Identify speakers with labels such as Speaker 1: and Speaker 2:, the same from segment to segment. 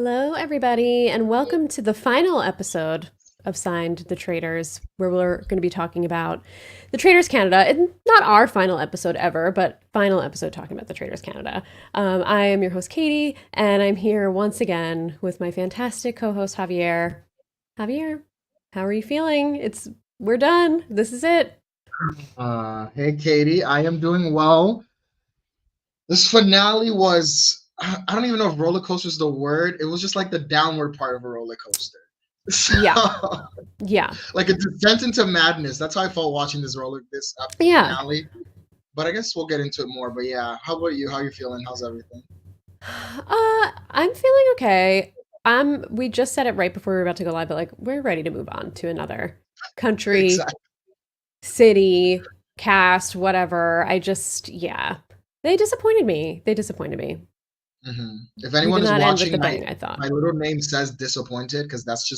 Speaker 1: Hello, everybody, and welcome to the final episode of Signed the Traitors, where we're going to be talking about the Traitors Canada. And not our final episode ever, but final episode talking about the Traitors Canada. I am your host, Katie, and I'm here once again with my fantastic co-host, Javier. Javier, how are you feeling? We're done. This is it.
Speaker 2: Hey Katie, I am doing well. This finale was, I don't even know if roller coaster is the word. It was just like the downward part of a roller coaster.
Speaker 1: Yeah,
Speaker 2: So,
Speaker 1: yeah,
Speaker 2: like a descent into madness. That's how I felt watching this
Speaker 1: yeah.
Speaker 2: finale. But I guess we'll get into it more. But yeah, how about you? How you feeling? How's everything?
Speaker 1: I'm feeling okay. We just said it right before we were about to go live, but like we're ready to move on to another country,
Speaker 2: Exactly.
Speaker 1: city, cast, whatever. Yeah. They disappointed me. They disappointed me.
Speaker 2: If
Speaker 1: We
Speaker 2: anyone
Speaker 1: did
Speaker 2: is
Speaker 1: not end with
Speaker 2: watching,
Speaker 1: the
Speaker 2: my
Speaker 1: bang, I thought.
Speaker 2: my little name says disappointed because that's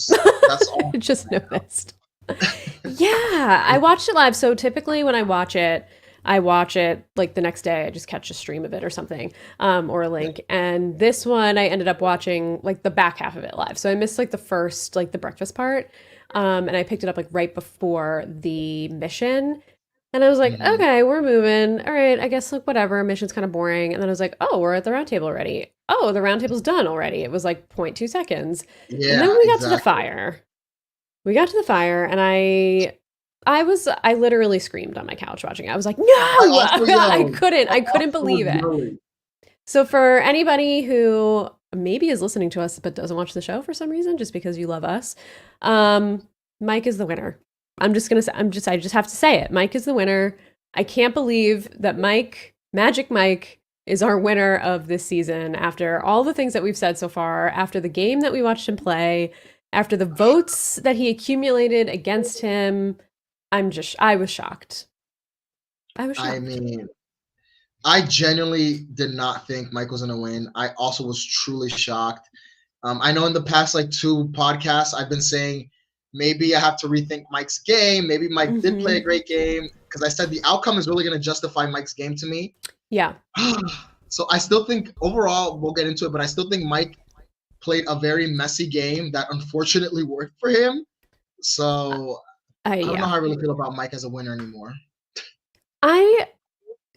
Speaker 2: all.
Speaker 1: I just noticed. Yeah, I watched it live. So typically when I watch it like the next day. I just catch a stream of it or something, or a link. And this one, I ended up watching like the back half of it live. So I missed like the first, like the breakfast part, and I picked it up like right before the mission. And I was like,
Speaker 2: Mhm.
Speaker 1: okay, we're moving. All right, I guess like whatever. Mission's kind of boring. And then I was like, oh, we're at the round table already. Oh, the round table's done already. It was like zero point 0.2 seconds. And then
Speaker 2: Yeah,
Speaker 1: we got to the
Speaker 2: exactly.
Speaker 1: fire. We got to the fire, and I literally screamed on my couch watching it. I was like, "No!"
Speaker 2: I also yelled.
Speaker 1: I
Speaker 2: I
Speaker 1: couldn't
Speaker 2: also was
Speaker 1: believe it.
Speaker 2: yelling.
Speaker 1: So for anybody who maybe is listening to us but doesn't watch the show for some reason, just because you love us, um, Mike is the winner. I just have to say it. Mike is the winner. I can't believe that Magic Mike, is our winner of this season after all the things that we've said so far, after the game that we watched him play, after the votes that he accumulated against him. I was shocked. I was
Speaker 2: I
Speaker 1: shocked.
Speaker 2: mean, I genuinely did not think Mike was gonna win. I also was truly shocked. I know in the past like two podcasts, I've been saying maybe I have to rethink Mike's game. Maybe Mike did play a
Speaker 1: Hmm.
Speaker 2: great game because I said the outcome is really gonna justify Mike's game to me.
Speaker 1: Yeah.
Speaker 2: So I still think overall we'll get into it, but I still think Mike played a very messy game that unfortunately worked for him. So I don't know
Speaker 1: Yeah.
Speaker 2: how I really feel about Mike as a winner anymore.
Speaker 1: I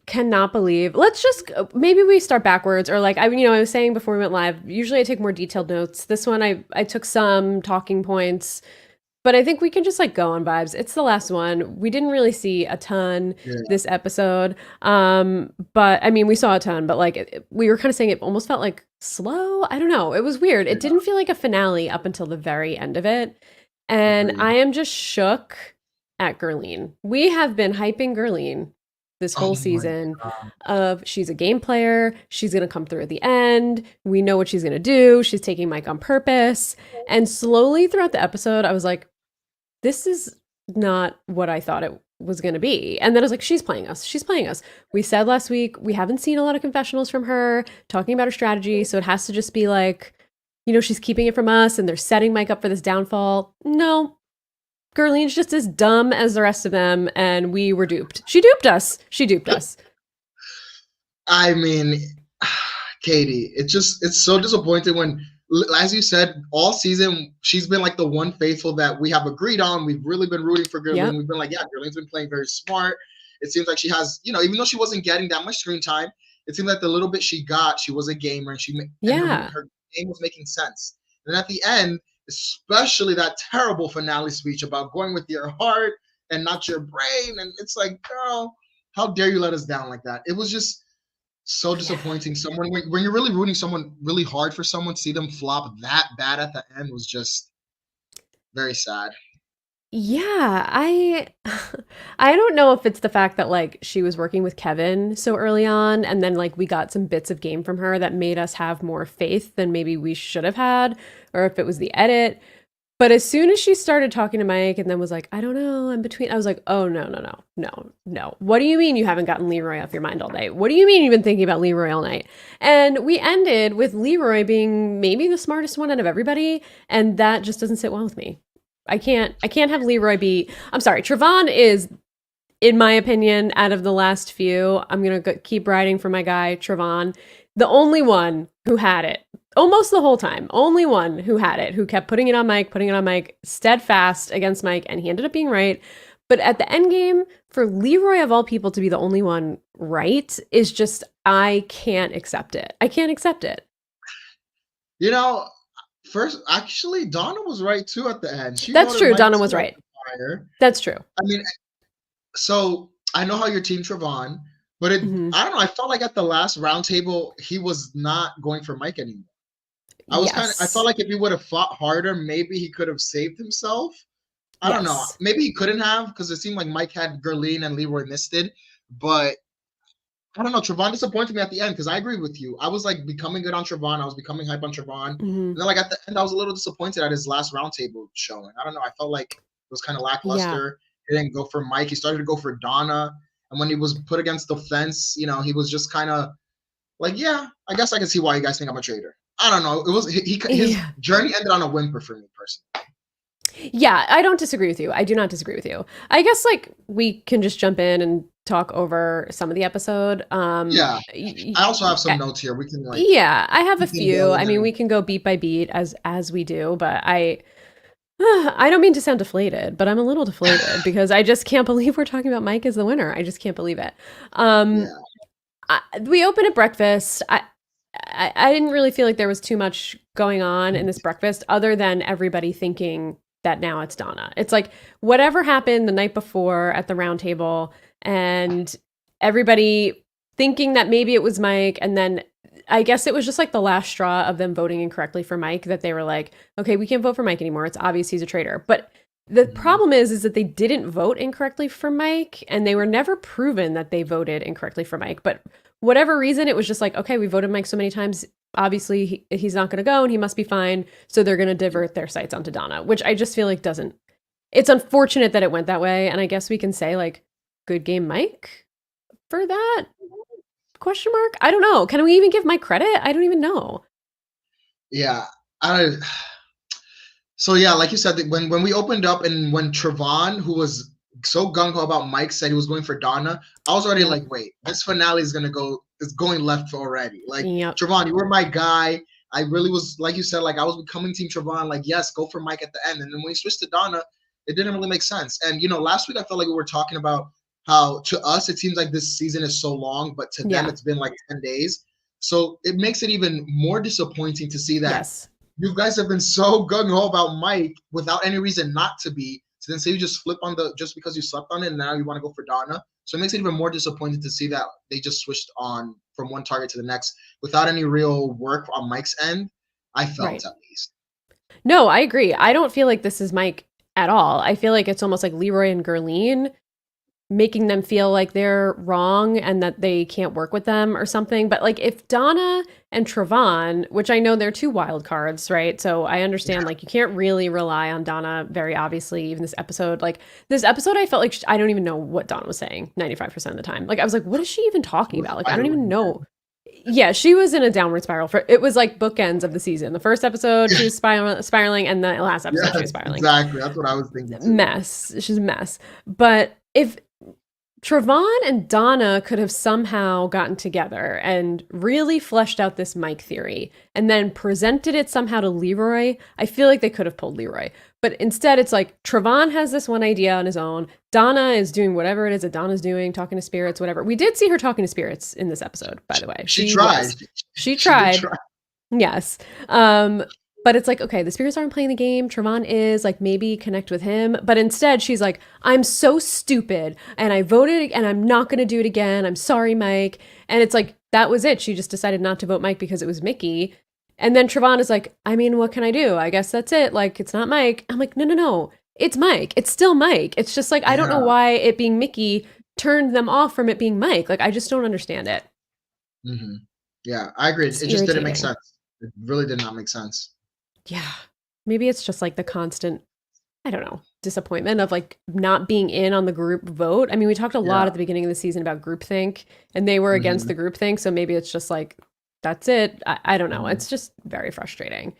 Speaker 1: cannot believe. Let's just maybe we start backwards, or like I was saying before we went live. Usually I take more detailed notes. This one I took some talking points, but I think we can just like go on vibes. It's the last one. We didn't really see a ton
Speaker 2: Yeah,
Speaker 1: this episode, but I mean we saw a ton, but like we were kind of saying it almost felt like slow. I don't know. It was weird. It
Speaker 2: yeah,
Speaker 1: didn't feel like a finale up until the very end of it, and
Speaker 2: agreed.
Speaker 1: I am just shook at Gurleen. We have been hyping Gurleen this whole
Speaker 2: Oh my
Speaker 1: season
Speaker 2: god.
Speaker 1: of she's a game player, she's going to come through at the end, we know what she's going to do, she's taking Mike on purpose. And slowly throughout the episode I was like, this is not what I thought it was going to be. And then I was like, she's playing us. She's playing us. We said last week we haven't seen a lot of confessionals from her talking about her strategy, so it has to just be like, she's keeping it from us and they're setting Mike up for this downfall. No, Gurleen's just as dumb as the rest of them, and we were duped. She duped us. She duped us.
Speaker 2: I mean, Katie, it's so disappointing when, as you said, all season she's been like the one faithful that we have agreed on. We've really been rooting for Gurleen.
Speaker 1: Yep.
Speaker 2: We've been like, yeah, Gurleen's been playing very smart. It seems like she has, even though she wasn't getting that much screen time, it seemed like the little bit she got, she was a gamer and
Speaker 1: Yeah.
Speaker 2: her game was making sense. And at the end, especially that terrible finale speech about going with your heart and not your brain, and it's like, girl, how dare you let us down like that? It was just so
Speaker 1: Yeah.
Speaker 2: disappointing. Someone when you're really rooting someone really hard for someone, see them flop that bad at the end was just very sad.
Speaker 1: Yeah, I don't know if it's the fact that like she was working with Kevin so early on and then like we got some bits of game from her that made us have more faith than maybe we should have had, or if it was the edit. But as soon as she started talking to Mike and then was like, I don't know, I'm between, I was like, oh, no, no, no, no, no. What do you mean you haven't gotten Leroy off your mind all day? What do you mean you've been thinking about Leroy all night? And we ended with Leroy being maybe the smartest one out of everybody. And that just doesn't sit well with me. I can't have Leroy be, I'm sorry, Trevon is, in my opinion, out of the last few, I'm going to keep riding for my guy, Trevon, the only one who had it almost the whole time. Only one who had it, who kept putting it on Mike, steadfast against Mike, and he ended up being right. But at the end game, for Leroy of all people to be the only one right is just, I can't accept it. I can't accept it.
Speaker 2: You know, first, actually, Donna was right too at the end. She
Speaker 1: That's
Speaker 2: voted
Speaker 1: true.
Speaker 2: Mike
Speaker 1: Donna was
Speaker 2: too at
Speaker 1: right.
Speaker 2: the fire.
Speaker 1: That's true.
Speaker 2: I mean, so I know how you're Team Trevon, but
Speaker 1: Mhm.
Speaker 2: I don't know. I felt like at the last roundtable, he was not going for Mike anymore. I felt
Speaker 1: Yes.
Speaker 2: like if he would have fought harder, maybe he could have saved himself. I don't know.
Speaker 1: Yes.
Speaker 2: Maybe he couldn't have because it seemed like Mike had Gurleen and Leroy misted. But I don't know. Trevon disappointed me at the end because I agree with you. I was like becoming good on Trevon. I was becoming hype on Trevon. And
Speaker 1: Mhm.
Speaker 2: then like at the end, I was a little disappointed at his last roundtable showing. I don't know. I felt like it was kind of
Speaker 1: Yeah.
Speaker 2: lackluster. He didn't go for Mike. He started to go for Donna. And when he was put against the fence, he was just kind of like, yeah, I guess I can see why you guys think I'm a traitor. I don't know. It was his
Speaker 1: Yeah.
Speaker 2: journey ended on a whimper for me personally.
Speaker 1: Yeah, I don't disagree with you. I do not disagree with you. I guess like we can just jump in and talk over some of the episode.
Speaker 2: Yeah. I also have some notes here. We can like
Speaker 1: Yeah, I have a few. I mean,
Speaker 2: and
Speaker 1: we can go beat by beat as we do, but I don't mean to sound deflated, but I'm a little deflated because I just can't believe we're talking about Mike as the winner. I just can't believe it.
Speaker 2: yeah.
Speaker 1: We open at breakfast. I didn't really feel like there was too much going on in this breakfast other than everybody thinking that now it's Donna. It's like whatever happened the night before at the round table and everybody thinking that maybe it was Mike. And then I guess it was just like the last straw of them voting incorrectly for Mike that they were like, okay, we can't vote for Mike anymore. It's obvious he's a traitor. But the problem is that they didn't vote incorrectly for Mike and they were never proven that they voted incorrectly for Mike. But whatever reason, it was just like, okay, we voted Mike so many times. Obviously, he's not going to go and he must be fine. So they're going to divert their sights onto Donna, which I just feel like doesn't. It's unfortunate that it went that way. And I guess we can say, like, good game, Mike, for that? Question mark? I don't know. Can we even give Mike credit? I don't even know.
Speaker 2: Yeah. So yeah, like you said, when we opened up and when Trevon, who was so gung ho about Mike, said he was going for Donna, I was already like, wait, this finale is going left already. Like
Speaker 1: Yep.
Speaker 2: Trevon, you were my guy. I really was, like you said, like I was becoming Team Trevon. Like yes, go for Mike at the end. And then when he switched to Donna, it didn't really make sense. And last week I felt like we were talking about how to us it seems like this season is so long, but to them it's been like 10 days. So it makes it even more disappointing to see that.
Speaker 1: Yes.
Speaker 2: You guys have been so gung-ho about Mike without any reason not to be. So then say you just flip on just because you slept on it and now you want to go for Donna. So it makes it even more disappointing to see that they just switched on from one target to the next without any real work on Mike's end. I felt at least.
Speaker 1: No, I agree. I don't feel like this is Mike at all. I feel like it's almost like Leroy and Gurleen making them feel like they're wrong and that they can't work with them or something. But like if Donna and Trevon, which I know they're two wild cards, right? So I understand like you can't really rely on Donna very obviously, even this episode. Like this episode, I felt like I don't even know what Donna was saying 95% of the time. Like I was like, what is she even talking about? Like I don't even know. Yeah, she was in a downward spiral. It was like bookends of the season. The first episode, she was spiraling, and the last episode, she was spiraling.
Speaker 2: Exactly. That's what I was thinking too.
Speaker 1: Mess. She's a mess. But if Trevon and Donna could have somehow gotten together and really fleshed out this Mike theory and then presented it somehow to Leroy, I feel like they could have pulled Leroy. But instead, it's like Trevon has this one idea on his own. Donna is doing whatever it is that Donna's doing, talking to spirits, whatever. We did see her talking to spirits in this episode, by the way.
Speaker 2: She tried.
Speaker 1: She tried. Yes. But it's like, okay, the spirits aren't playing the game. Trevon is like, maybe connect with him. But instead, she's like, I'm so stupid and I voted and I'm not going to do it again. I'm sorry, Mike. And it's like, that was it. She just decided not to vote Mike because it was Mickey. And then Trevon is like, I mean, what can I do? I guess that's it. Like, it's not Mike. I'm like, no. It's Mike. It's still Mike. It's just like, I don't know why it being Mickey turned them off from it being Mike. Like, I just don't understand it.
Speaker 2: Mm-hmm. Yeah, I agree. It just didn't make sense. It really did not make sense.
Speaker 1: Yeah. Maybe it's just like the constant, I don't know, disappointment of like not being in on the group vote. I mean, we talked a lot at the beginning of the season about groupthink and they were against the groupthink. So maybe it's just like, that's it. I don't know. It's just very frustrating.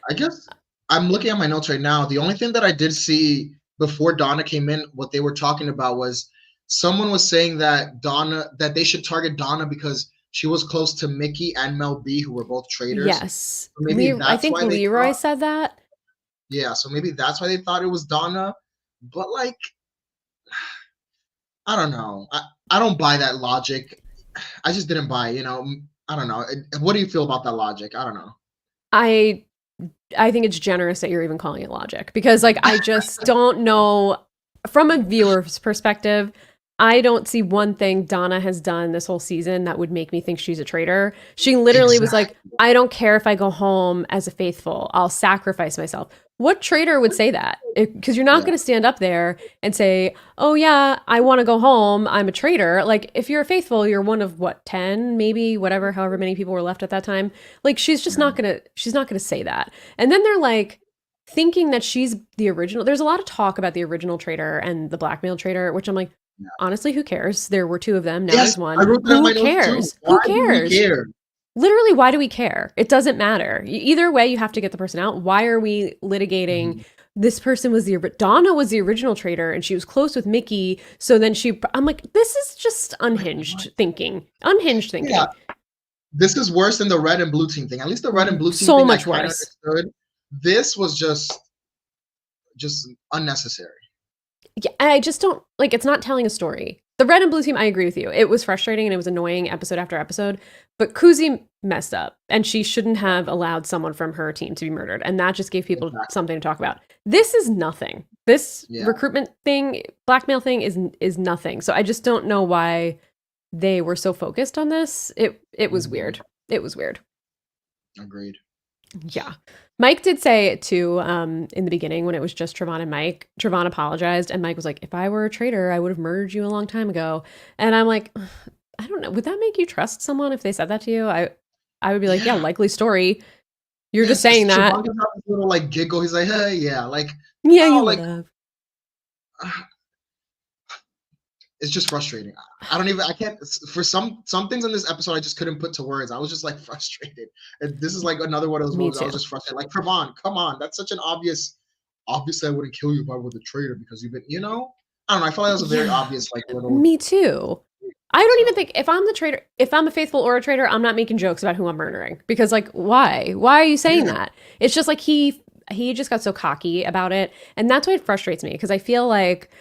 Speaker 2: I guess I'm looking at my notes right now. The only thing that I did see before Donna came in, what they were talking about was someone was saying that they should target Donna because she was close to Mickey and Mel B, who were both traitors.
Speaker 1: Yes.
Speaker 2: So maybe
Speaker 1: I
Speaker 2: that's
Speaker 1: think
Speaker 2: why they
Speaker 1: Leroy
Speaker 2: thought,
Speaker 1: said that.
Speaker 2: yeah, so maybe that's why they thought it was Donna. But like, I don't know. I don't buy that logic. I just didn't buy it, you know. I don't know. What do you feel about that logic? I don't know.
Speaker 1: I I think it's generous that you're even calling it logic because like I just don't know from a viewer's perspective. I don't see one thing Donna has done this whole season that would make me think she's a traitor. She literally was like,
Speaker 2: Exactly.
Speaker 1: I don't care if I go home as a faithful. I'll sacrifice myself. What traitor would say that? Because you're not
Speaker 2: Yeah.
Speaker 1: going to stand up there and say, oh, yeah, I want to go home. I'm a traitor. Like, if you're a faithful, you're one of what, 10, maybe, whatever, however many people were left at that time. Like, she's not going to say that. And then they're like, thinking that she's the original. There's a lot of talk about the original traitor and the blackmail traitor, which I'm like,
Speaker 2: Yeah.
Speaker 1: honestly, who cares? There were two of them. Now
Speaker 2: Yes,
Speaker 1: there's one.
Speaker 2: I wrote that in
Speaker 1: Who
Speaker 2: my notes too.
Speaker 1: cares?
Speaker 2: Why
Speaker 1: Who
Speaker 2: do we
Speaker 1: cares?
Speaker 2: care?
Speaker 1: Literally, why do we care? It doesn't matter. Either way, you have to get the person out. Why are we litigating?
Speaker 2: Mhm.
Speaker 1: This person was Donna was the original traitor and she was close with Mickey. So then I'm like, this is just unhinged thinking. Unhinged thinking.
Speaker 2: Yeah, this is worse than the red and blue team thing. At least the red and blue team
Speaker 1: So
Speaker 2: thing
Speaker 1: much
Speaker 2: I kind of
Speaker 1: worse.
Speaker 2: understood. This was just unnecessary.
Speaker 1: Yeah, I just don't like it's not telling a story. The red and blue team, I agree with you. It was frustrating and it was annoying episode after episode, but Kuzi messed up and she shouldn't have allowed someone from her team to be murdered. And that just gave people
Speaker 2: Exactly.
Speaker 1: something to talk about. This is nothing. This
Speaker 2: Yeah.
Speaker 1: recruitment thing, blackmail thing is nothing. So I just don't know why they were so focused on this. It was weird. It was weird.
Speaker 2: Agreed.
Speaker 1: Yeah. Mike did say it too in the beginning when it was just Trevon and Mike. Trevon apologized and Mike was like, if I were a traitor, I would have murdered you a long time ago. And I'm like, I don't know. Would that make you trust someone if they said that to you? I would be like, yeah, likely story. You're just saying that.
Speaker 2: Trevon gives out this little like giggle. He's like, hey, yeah, like,
Speaker 1: Yeah,
Speaker 2: no,
Speaker 1: you
Speaker 2: like,
Speaker 1: would have.
Speaker 2: it's just frustrating. I can't, for some things in this episode, I just couldn't put to words. I was just like frustrated. And this is like another one of those
Speaker 1: Me
Speaker 2: moments I was
Speaker 1: too.
Speaker 2: just frustrated. Like, Trevon, come on. That's such an obviously I wouldn't kill you if I were the traitor because you've been, you know? I don't know. I felt like that was a very
Speaker 1: Yeah.
Speaker 2: obvious, like, little.
Speaker 1: Me too. I don't even think if I'm the traitor, if I'm a faithful or a traitor, I'm not making jokes about who I'm murdering because like why? Why are you saying
Speaker 2: Yeah.
Speaker 1: that? It's just like he just got so cocky about it, and that's why it frustrates me because I feel like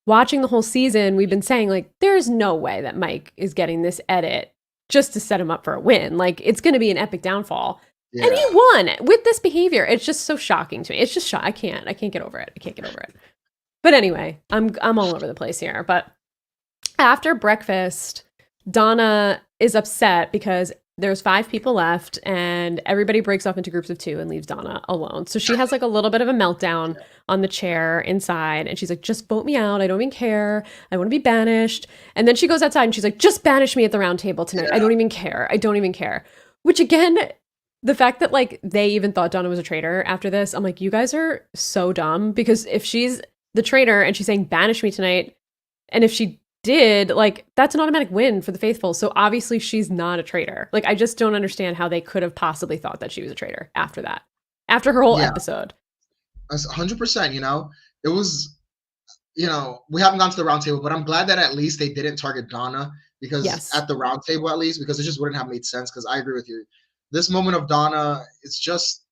Speaker 1: watching the whole season, we've been saying like there's no way that Mike is getting this edit just to set him up for a win. Like it's going to be an epic downfall.
Speaker 2: Yeah.
Speaker 1: And he won with this behavior. It's just so shocking to me. It's just I can't get over it. I can't get over it. But anyway, I'm all over the place here. But after breakfast, Donna is upset because there's 5 people left and everybody breaks off into groups of 2 and leaves Donna alone. So she has like a little bit of a meltdown on the chair inside and she's like, just vote me out. I don't even care. I want to be banished. And then she goes outside and she's like, just banish me at the round table tonight. I don't even care. I don't even care. Which again, the fact that like they even thought Donna was a traitor after this, I'm like, you guys are so dumb because if she's the traitor and she's saying banish me tonight, and if she did, like that's an automatic win for the faithful. So obviously she's not a traitor. Like I just don't understand how they could have possibly thought that she was a traitor after that. After her whole episode.
Speaker 2: That's 100%, you know. It was, you know, we haven't gone to the round table, but I'm glad that at least they didn't target Donna because at the round table at least because it just wouldn't have made sense because I agree with you. This moment of Donna, it just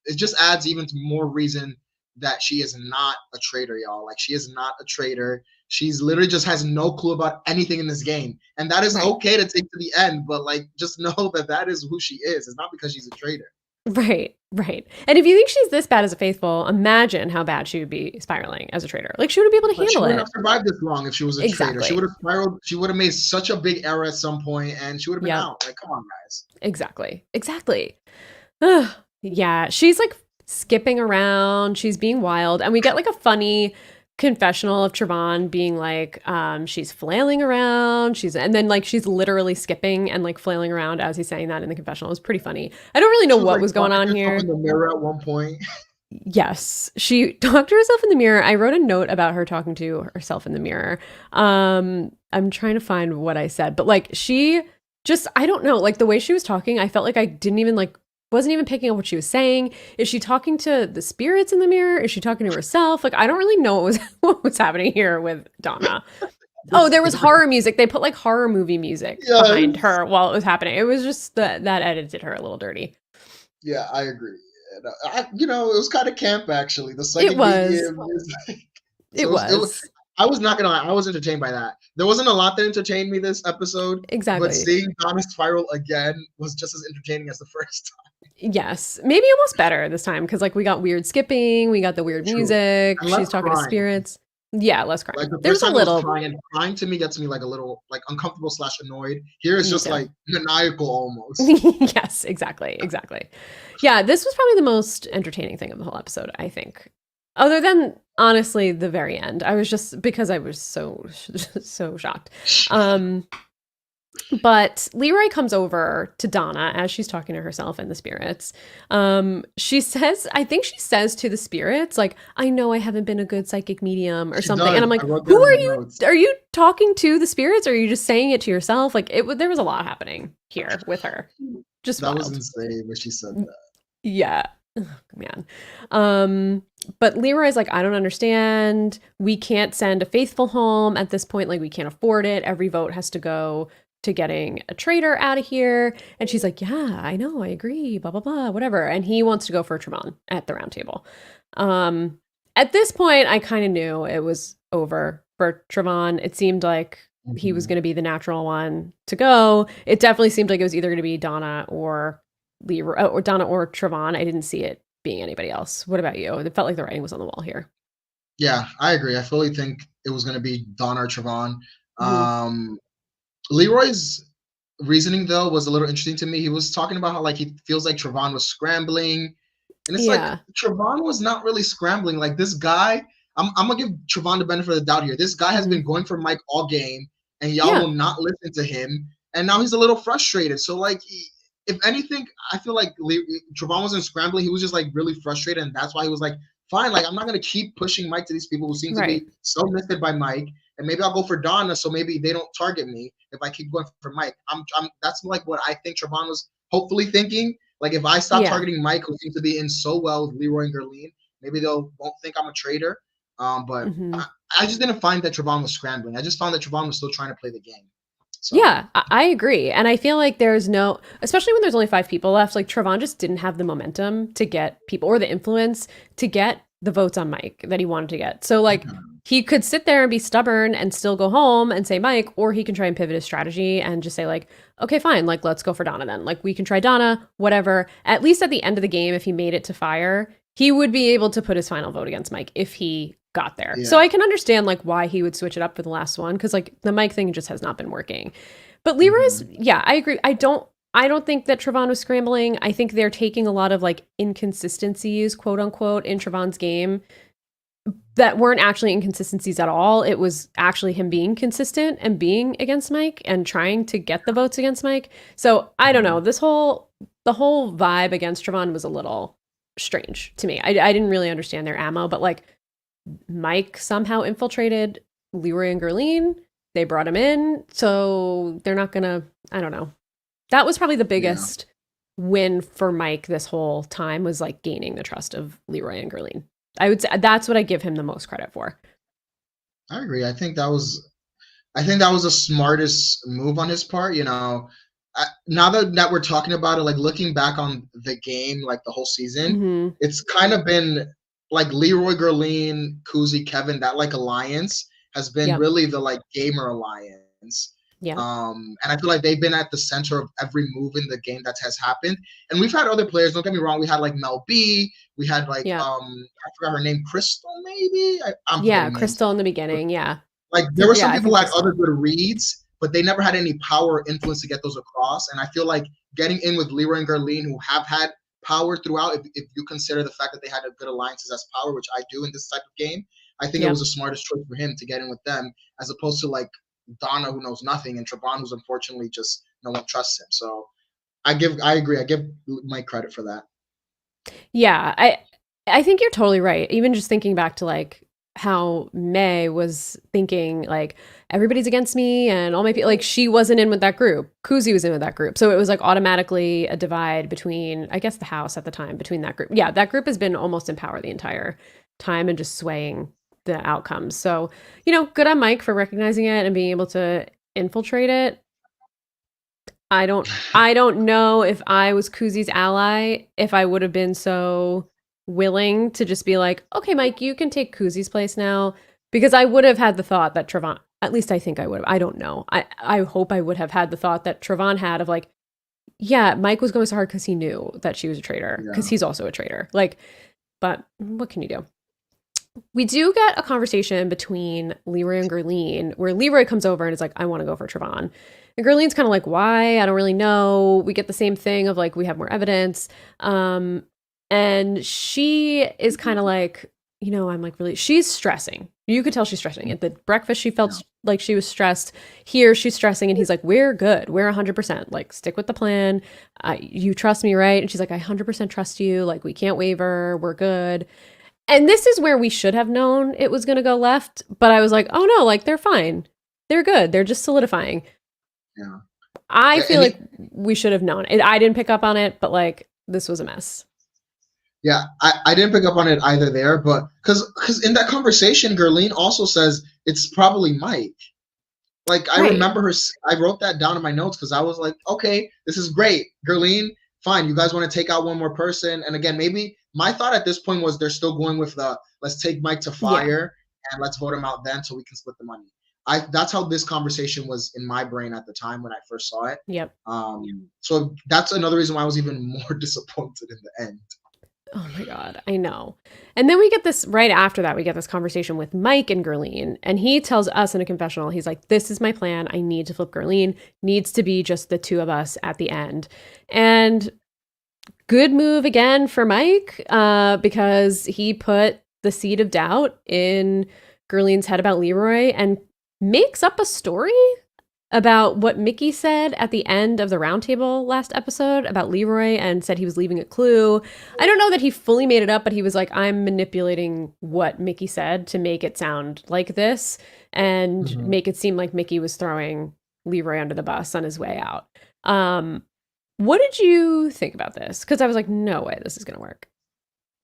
Speaker 2: adds even more reason that she is not a traitor, y'all. Like she is not a traitor. She's literally just has no clue about anything in this game. And that is okay to take to the end, but like just know that is who she is. It's not because she's a traitor.
Speaker 1: Right. And if you think she's this bad as a faithful, imagine how bad she would be spiraling as a traitor. Like she wouldn't be able to handle
Speaker 2: she wouldn't
Speaker 1: it.
Speaker 2: have survived this long if she was a traitor. She would have spiraled. She would have made such a big error at some point and she would have been out. Like, come on, guys.
Speaker 1: Exactly. Yeah. She's like skipping around. She's being wild. And we get like a funny confessional of Trevon being like, she's flailing around. And then like she's literally skipping and like flailing around as he's saying that in the confessional. It was pretty funny. I don't really know what was going on here.
Speaker 2: In the mirror at one point.
Speaker 1: Yes, she talked to herself in the mirror. I wrote a note about her talking to herself in the mirror. I'm trying to find what I said, but like she just, I don't know, like the way she was talking, I felt like I didn't even like wasn't even picking up what she was saying. Is she talking to the spirits in the mirror? Is she talking to herself? Like, I don't really know what was happening here with Donna. Oh, there was horror music. They put like horror movie music behind
Speaker 2: Yes.
Speaker 1: her while it was happening. It was just that edited her a little dirty.
Speaker 2: Yeah, I agree. And it was kind of camp actually. The
Speaker 1: It
Speaker 2: psychic
Speaker 1: was.
Speaker 2: medium music.
Speaker 1: It
Speaker 2: So
Speaker 1: was.
Speaker 2: I was not gonna lie, I was entertained by that. There wasn't a lot that entertained me this episode, but
Speaker 1: Exactly.
Speaker 2: seeing Donna spiral again was just as entertaining as the first
Speaker 1: Yes. Maybe almost better this time because like we got weird skipping, we got the weird
Speaker 2: time. True.
Speaker 1: music,
Speaker 2: And less
Speaker 1: she's talking to
Speaker 2: crying.
Speaker 1: spirits. Yeah, less
Speaker 2: Like
Speaker 1: crying.
Speaker 2: the
Speaker 1: There's
Speaker 2: first
Speaker 1: a
Speaker 2: time I was
Speaker 1: little.
Speaker 2: crying, and crying to me gets me like a little like uncomfortable / annoyed. Here it's
Speaker 1: Me
Speaker 2: just
Speaker 1: too.
Speaker 2: like maniacal almost.
Speaker 1: Yes, exactly. Yeah, this was probably the most entertaining thing of the whole episode, I think. Other than honestly the very end. I was just because I was so shocked. Um but Leroy comes over to Donna as she's talking to herself and the spirits. She says, I think she says to the spirits, like, I know I haven't been a good psychic medium or
Speaker 2: She
Speaker 1: something. And
Speaker 2: does.
Speaker 1: I'm like,
Speaker 2: I wrote that
Speaker 1: who
Speaker 2: in
Speaker 1: are
Speaker 2: my
Speaker 1: you?
Speaker 2: notes.
Speaker 1: Are you talking to the spirits or are you just saying it to yourself? Like there was a lot happening here with her. Just
Speaker 2: That was
Speaker 1: wild.
Speaker 2: insane when she said that.
Speaker 1: Yeah. Ugh, man. But Leroy's like, I don't understand. We can't send a faithful home at this point. Like, we can't afford it. Every vote has to go to getting a traitor out of here. And she's like, yeah, I know. I agree. Blah, blah, blah, whatever. And he wants to go for Tremont at the round table. At this point, I kind of knew it was over for Trevon. It seemed like he was
Speaker 2: Mhm.
Speaker 1: going to be the natural one to go. It definitely seemed like it was either going to be Donna or Leroy or Donna or Trevon. I didn't see it being anybody else. What about you? It felt like the writing was on the wall here.
Speaker 2: Yeah, I agree. I fully think it was going to be Don or Trevon.
Speaker 1: Mm-hmm.
Speaker 2: Leroy's reasoning though was a little interesting to me. He was talking about how like he feels like Trevon was scrambling, and it's like
Speaker 1: Yeah.
Speaker 2: Trevon was not really scrambling. Like this guy, I'm gonna give Trevon the benefit of the doubt here. This guy has been
Speaker 1: Mm-hmm.
Speaker 2: going for Mike all game, and y'all
Speaker 1: Yeah.
Speaker 2: will not listen to him. And now he's a little frustrated. So like, if anything, I feel like Trevon wasn't scrambling. He was just like really frustrated, and that's why he was like, fine, like I'm not gonna keep pushing Mike to these people who seem to
Speaker 1: Right.
Speaker 2: be so misted by Mike, and maybe I'll go for Donna, so maybe they don't target me if I keep going for Mike. I'm that's like what I think Trevon was hopefully thinking. Like if I stop
Speaker 1: Yeah.
Speaker 2: targeting Mike, who seems to be in so well with Leroy and Gerline, maybe they'll won't think I'm a traitor. But
Speaker 1: Mm-hmm.
Speaker 2: I just didn't find that Trevon was scrambling. I just found that Trevon was still trying to play the game. So
Speaker 1: Yeah, I agree. And I feel like there's no, especially when there's only 5 people left, like Trevon just didn't have the momentum to get people or the influence to get the votes on Mike that he wanted to get. So like he could sit there and be stubborn and still go home and say Mike, or he can try and pivot his strategy and just say like, okay, fine, like let's go for Donna then. Like we can try Donna, whatever. At least at the end of the game, if he made it to fire, he would be able to put his final vote against Mike if he got there.
Speaker 2: yeah,
Speaker 1: So I can understand like why he would switch it up for the last one because like the Mike thing just has not been working. But Leroy's, yeah, I agree. I don't think that Trevon was scrambling. I think they're taking a lot of like inconsistencies, quote unquote, in Trevon's game that weren't actually inconsistencies at all. It was actually him being consistent and being against Mike and trying to get the votes against Mike. So I don't know. The whole vibe against Trevon was a little strange to me. I didn't really understand their ammo, but like Mike somehow infiltrated Leroy and Gerline. They brought him in, so they're not gonna. I don't know. That was probably the
Speaker 2: yeah.
Speaker 1: biggest win for Mike this whole time was like gaining the trust of Leroy and Gerline. I would say that's what I give him the most credit for.
Speaker 2: I agree. I think that was the smartest move on his part. Now that we're talking about it, like looking back on the game, like the whole season,
Speaker 1: Mm-hmm.
Speaker 2: it's kind of been like Leroy, Gerline, Kuzi, Kevin. That like alliance has been
Speaker 1: Yep.
Speaker 2: really the like gamer alliance.
Speaker 1: Yeah.
Speaker 2: And I feel like they've been at the center of every move in the game that has happened. And we've had other players. Don't get me wrong. We had like Mel B. We had like
Speaker 1: Yeah.
Speaker 2: I forgot her name, Crystal. Maybe I'm
Speaker 1: Yeah.
Speaker 2: forgetting names.
Speaker 1: Crystal in the beginning. Yeah.
Speaker 2: Like there were
Speaker 1: Yeah.
Speaker 2: some
Speaker 1: I
Speaker 2: people
Speaker 1: think
Speaker 2: who had
Speaker 1: Crystal.
Speaker 2: other good reads, but they never had any power or influence to get those across. And I feel like getting in with Leroy and Gerline, who have had power throughout, if you consider the fact that they had a good alliances as power, which I do in this type of game, I think it
Speaker 1: Yeah.
Speaker 2: was the smartest choice for him to get in with them, as opposed to like Donna, who knows nothing, and Trevon, who's unfortunately just no one trusts him. So I agree. I give Mike credit for that.
Speaker 1: Yeah. I think you're totally right. Even just thinking back to like how May was thinking like everybody's against me and all my people, like she wasn't in with that group. Kuzi was in with that group. So it was like automatically a divide between, I guess, the house at the time between that group. Yeah, that group has been almost in power the entire time and just swaying the outcomes. So, good on Mike for recognizing it and being able to infiltrate it. I don't know if I was Kuzi's ally, if I would have been so willing to just be like, okay, Mike, you can take Kuzi's place now. Because I would have had the thought that Trevon, at least I think I would have. I don't know. I hope I would have had the thought that Trevon had of like, yeah, Mike was going so hard because he knew that she was a traitor, because he's also a traitor. Like, but what can you do? We do get a conversation between Leroy and Gurleen where Leroy comes over and is like, I want to go for Trevon. And Gurleen's kind of like, why? I don't really know. We get the same thing of like, we have more evidence. And she is kind of like, I'm like, really, she's stressing. You could tell she's stressing. At the breakfast, she felt like she was stressed. Here, she's stressing. And he's like, we're good. We're 100%. Like, stick with the plan. You trust me, right? And she's like, I 100% trust you. Like, we can't waver. We're good. And this is where we should have known it was going to go left. But I was like, oh no, like, they're fine. They're good. They're just solidifying.
Speaker 2: Yeah.
Speaker 1: I feel like we should have known. I didn't pick up on it, but like, this was a mess.
Speaker 2: Yeah, I didn't pick up on it either there, but because in that conversation, Gurleen also says it's probably Mike. Like, I remember her, I wrote that down in my notes because I was like, okay, this is great. Gurleen, fine, you guys want to take out one more person. And again, maybe my thought at this point was they're still going with the, let's take Mike to fire and let's vote him out then so we can split the money. That's how this conversation was in my brain at the time when I first saw it.
Speaker 1: Yep.
Speaker 2: So that's another reason why I was even more disappointed in the end.
Speaker 1: Oh my God, I know. And then we get this, right after that, we get this conversation with Mike and Gurleen. And he tells us in a confessional, he's like, this is my plan. I need to flip Gurleen. Needs to be just the two of us at the end. And good move again for Mike, because he put the seed of doubt in Gurleen's head about Leroy and makes up a story about what Mickey said at the end of the roundtable last episode about Leroy and said he was leaving a clue. I don't know that he fully made it up, but he was like, I'm manipulating what Mickey said to make it sound like this and make it seem like Mickey was throwing Leroy under the bus on his way out. What did you think about this? Because I was like, no way this is going to work.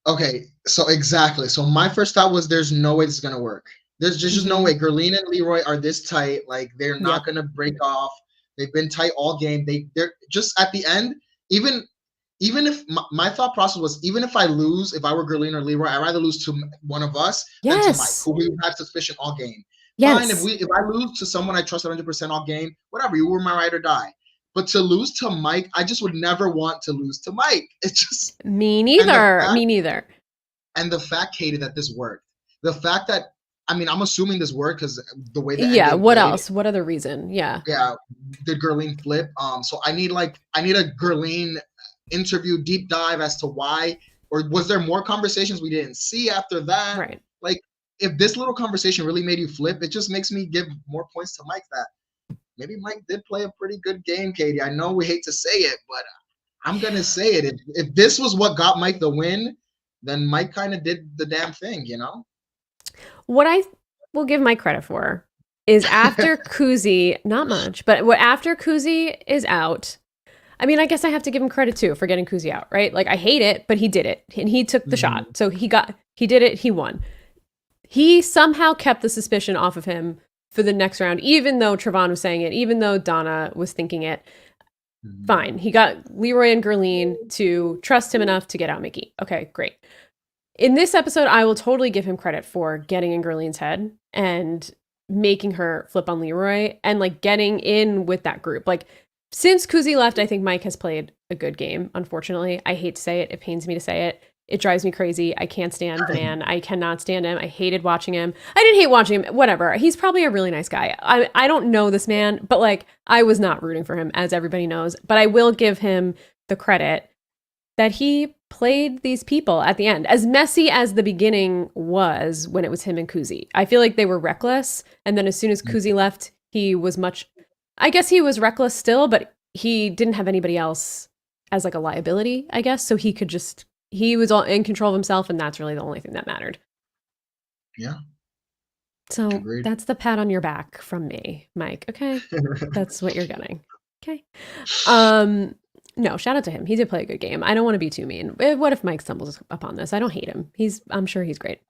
Speaker 2: Okay, so exactly. So my first thought was there's no way this is going to work. There's just no way. Gurleen and Leroy are this tight. Like, they're not going to break off. They've been tight all game. They're just at the end, even if my thought process was, even if I lose, if I were Gurleen or Leroy, I'd rather lose to one of us than to Mike, who we had suspicion all game. Fine, if I lose to someone I trust 100% all game, whatever, you were my ride or die. But to lose to Mike, I just would never want to lose to Mike. It's just
Speaker 1: me neither. Me neither.
Speaker 2: And the fact, Katie, that this worked. The fact that, I mean, I'm assuming this worked because the way that
Speaker 1: what else? What other reason? Yeah.
Speaker 2: Did Gurleen flip? So I need a Gurleen interview, deep dive as to why, or was there more conversations we didn't see after that?
Speaker 1: Right.
Speaker 2: Like, if this little conversation really made you flip, it just makes me give more points to Mike that maybe Mike did play a pretty good game, Katie. I know we hate to say it, but I'm gonna say it. If this was what got Mike the win, then Mike kind of did the damn thing, What
Speaker 1: I will give Mike credit for is after Kuzi, not much, but after Kuzi is out, I mean, I guess I have to give him credit too for getting Kuzi out, right? Like, I hate it, but he did it and he took the shot. So he did it. He won. He somehow kept the suspicion off of him for the next round, even though Trevon was saying it, even though Donna was thinking it. Fine. He got Leroy and Gurleen to trust him enough to get out Mickey. Okay, great. In this episode, I will totally give him credit for getting in Gurleen's head and making her flip on Leroy and like getting in with that group. Like, since Kuzi left, I think Mike has played a good game. Unfortunately, I hate to say it. It pains me to say it. It drives me crazy. I can't stand the man. I cannot stand him. I hated watching him. I didn't hate watching him. Whatever. He's probably a really nice guy. I don't know this man, but like, I was not rooting for him, as everybody knows. But I will give him the credit that he played these people at the end. As messy as the beginning was when it was him and Kuzi, I feel like they were reckless. And then as soon as Kuzi left, he was I guess he was reckless still, but he didn't have anybody else as like a liability, I guess. So he was all in control of himself, and that's really the only thing that mattered.
Speaker 2: Yeah.
Speaker 1: So that's the pat on your back from me, Mike. Okay. That's what you're getting. Okay. No, shout out to him. He did play a good game. I don't want to be too mean. What if Mike stumbles upon this? I don't hate him. I'm sure he's great.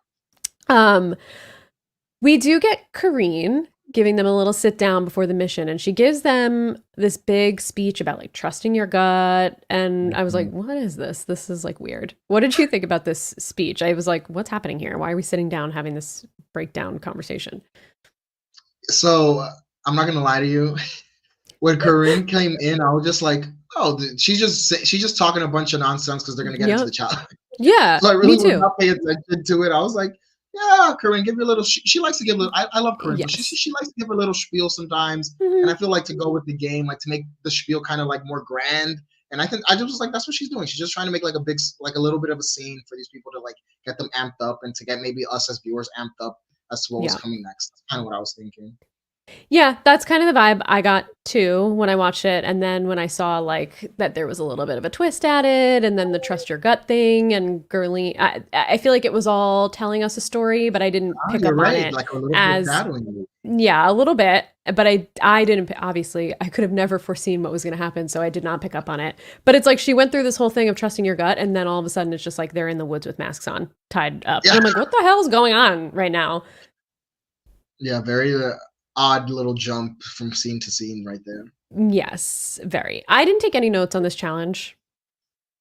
Speaker 1: We do get Kareen giving them a little sit down before the mission, and she gives them this big speech about like trusting your gut. And I was like,
Speaker 2: Mhm.
Speaker 1: what is this? This is like weird. What did you think about this speech? I was like, what's happening here? Why are we sitting down having this breakdown conversation?
Speaker 2: So I'm not gonna lie to you. When Corinne came in, I was just like, oh, she's just talking a bunch of nonsense because they're gonna get into the
Speaker 1: Yep.
Speaker 2: challenge.
Speaker 1: Yeah,
Speaker 2: So I
Speaker 1: me
Speaker 2: really was
Speaker 1: too.
Speaker 2: not paying attention to it. I was like, yeah, Corinne, give me a little. She likes to give a little. I love Corinne, but
Speaker 1: Yes.
Speaker 2: she likes to give a little spiel sometimes. And
Speaker 1: Hmm.
Speaker 2: I feel like to go with the game, like to make the spiel kind of like more grand. And I think I just was like, that's what she's doing. She's just trying to make like a big, like a little bit of a scene for these people to like get them amped up and to get maybe us as viewers amped up as to what was
Speaker 1: Yeah.
Speaker 2: coming next. That's kind of what I was thinking.
Speaker 1: Yeah, that's kind of the vibe I got too when I watched it. And then when I saw like that there was a little bit of a twist added and then the trust your gut thing and girly, I feel like it was all telling us a story, but I didn't
Speaker 2: Ah,
Speaker 1: pick
Speaker 2: you're
Speaker 1: up on
Speaker 2: right.
Speaker 1: it
Speaker 2: Like a little
Speaker 1: as,
Speaker 2: foreshadowing. Movie.
Speaker 1: yeah, a little bit. But I didn't, obviously, I could have never foreseen what was going to happen. So I did not pick up on it. But it's like she went through this whole thing of trusting your gut. And then all of a sudden it's just like they're in the woods with masks on, tied up. And
Speaker 2: Yeah,
Speaker 1: I'm like, what the hell is going on right now?
Speaker 2: yeah, very odd little jump from scene to scene right there.
Speaker 1: Yes, very. I didn't take any notes on this challenge.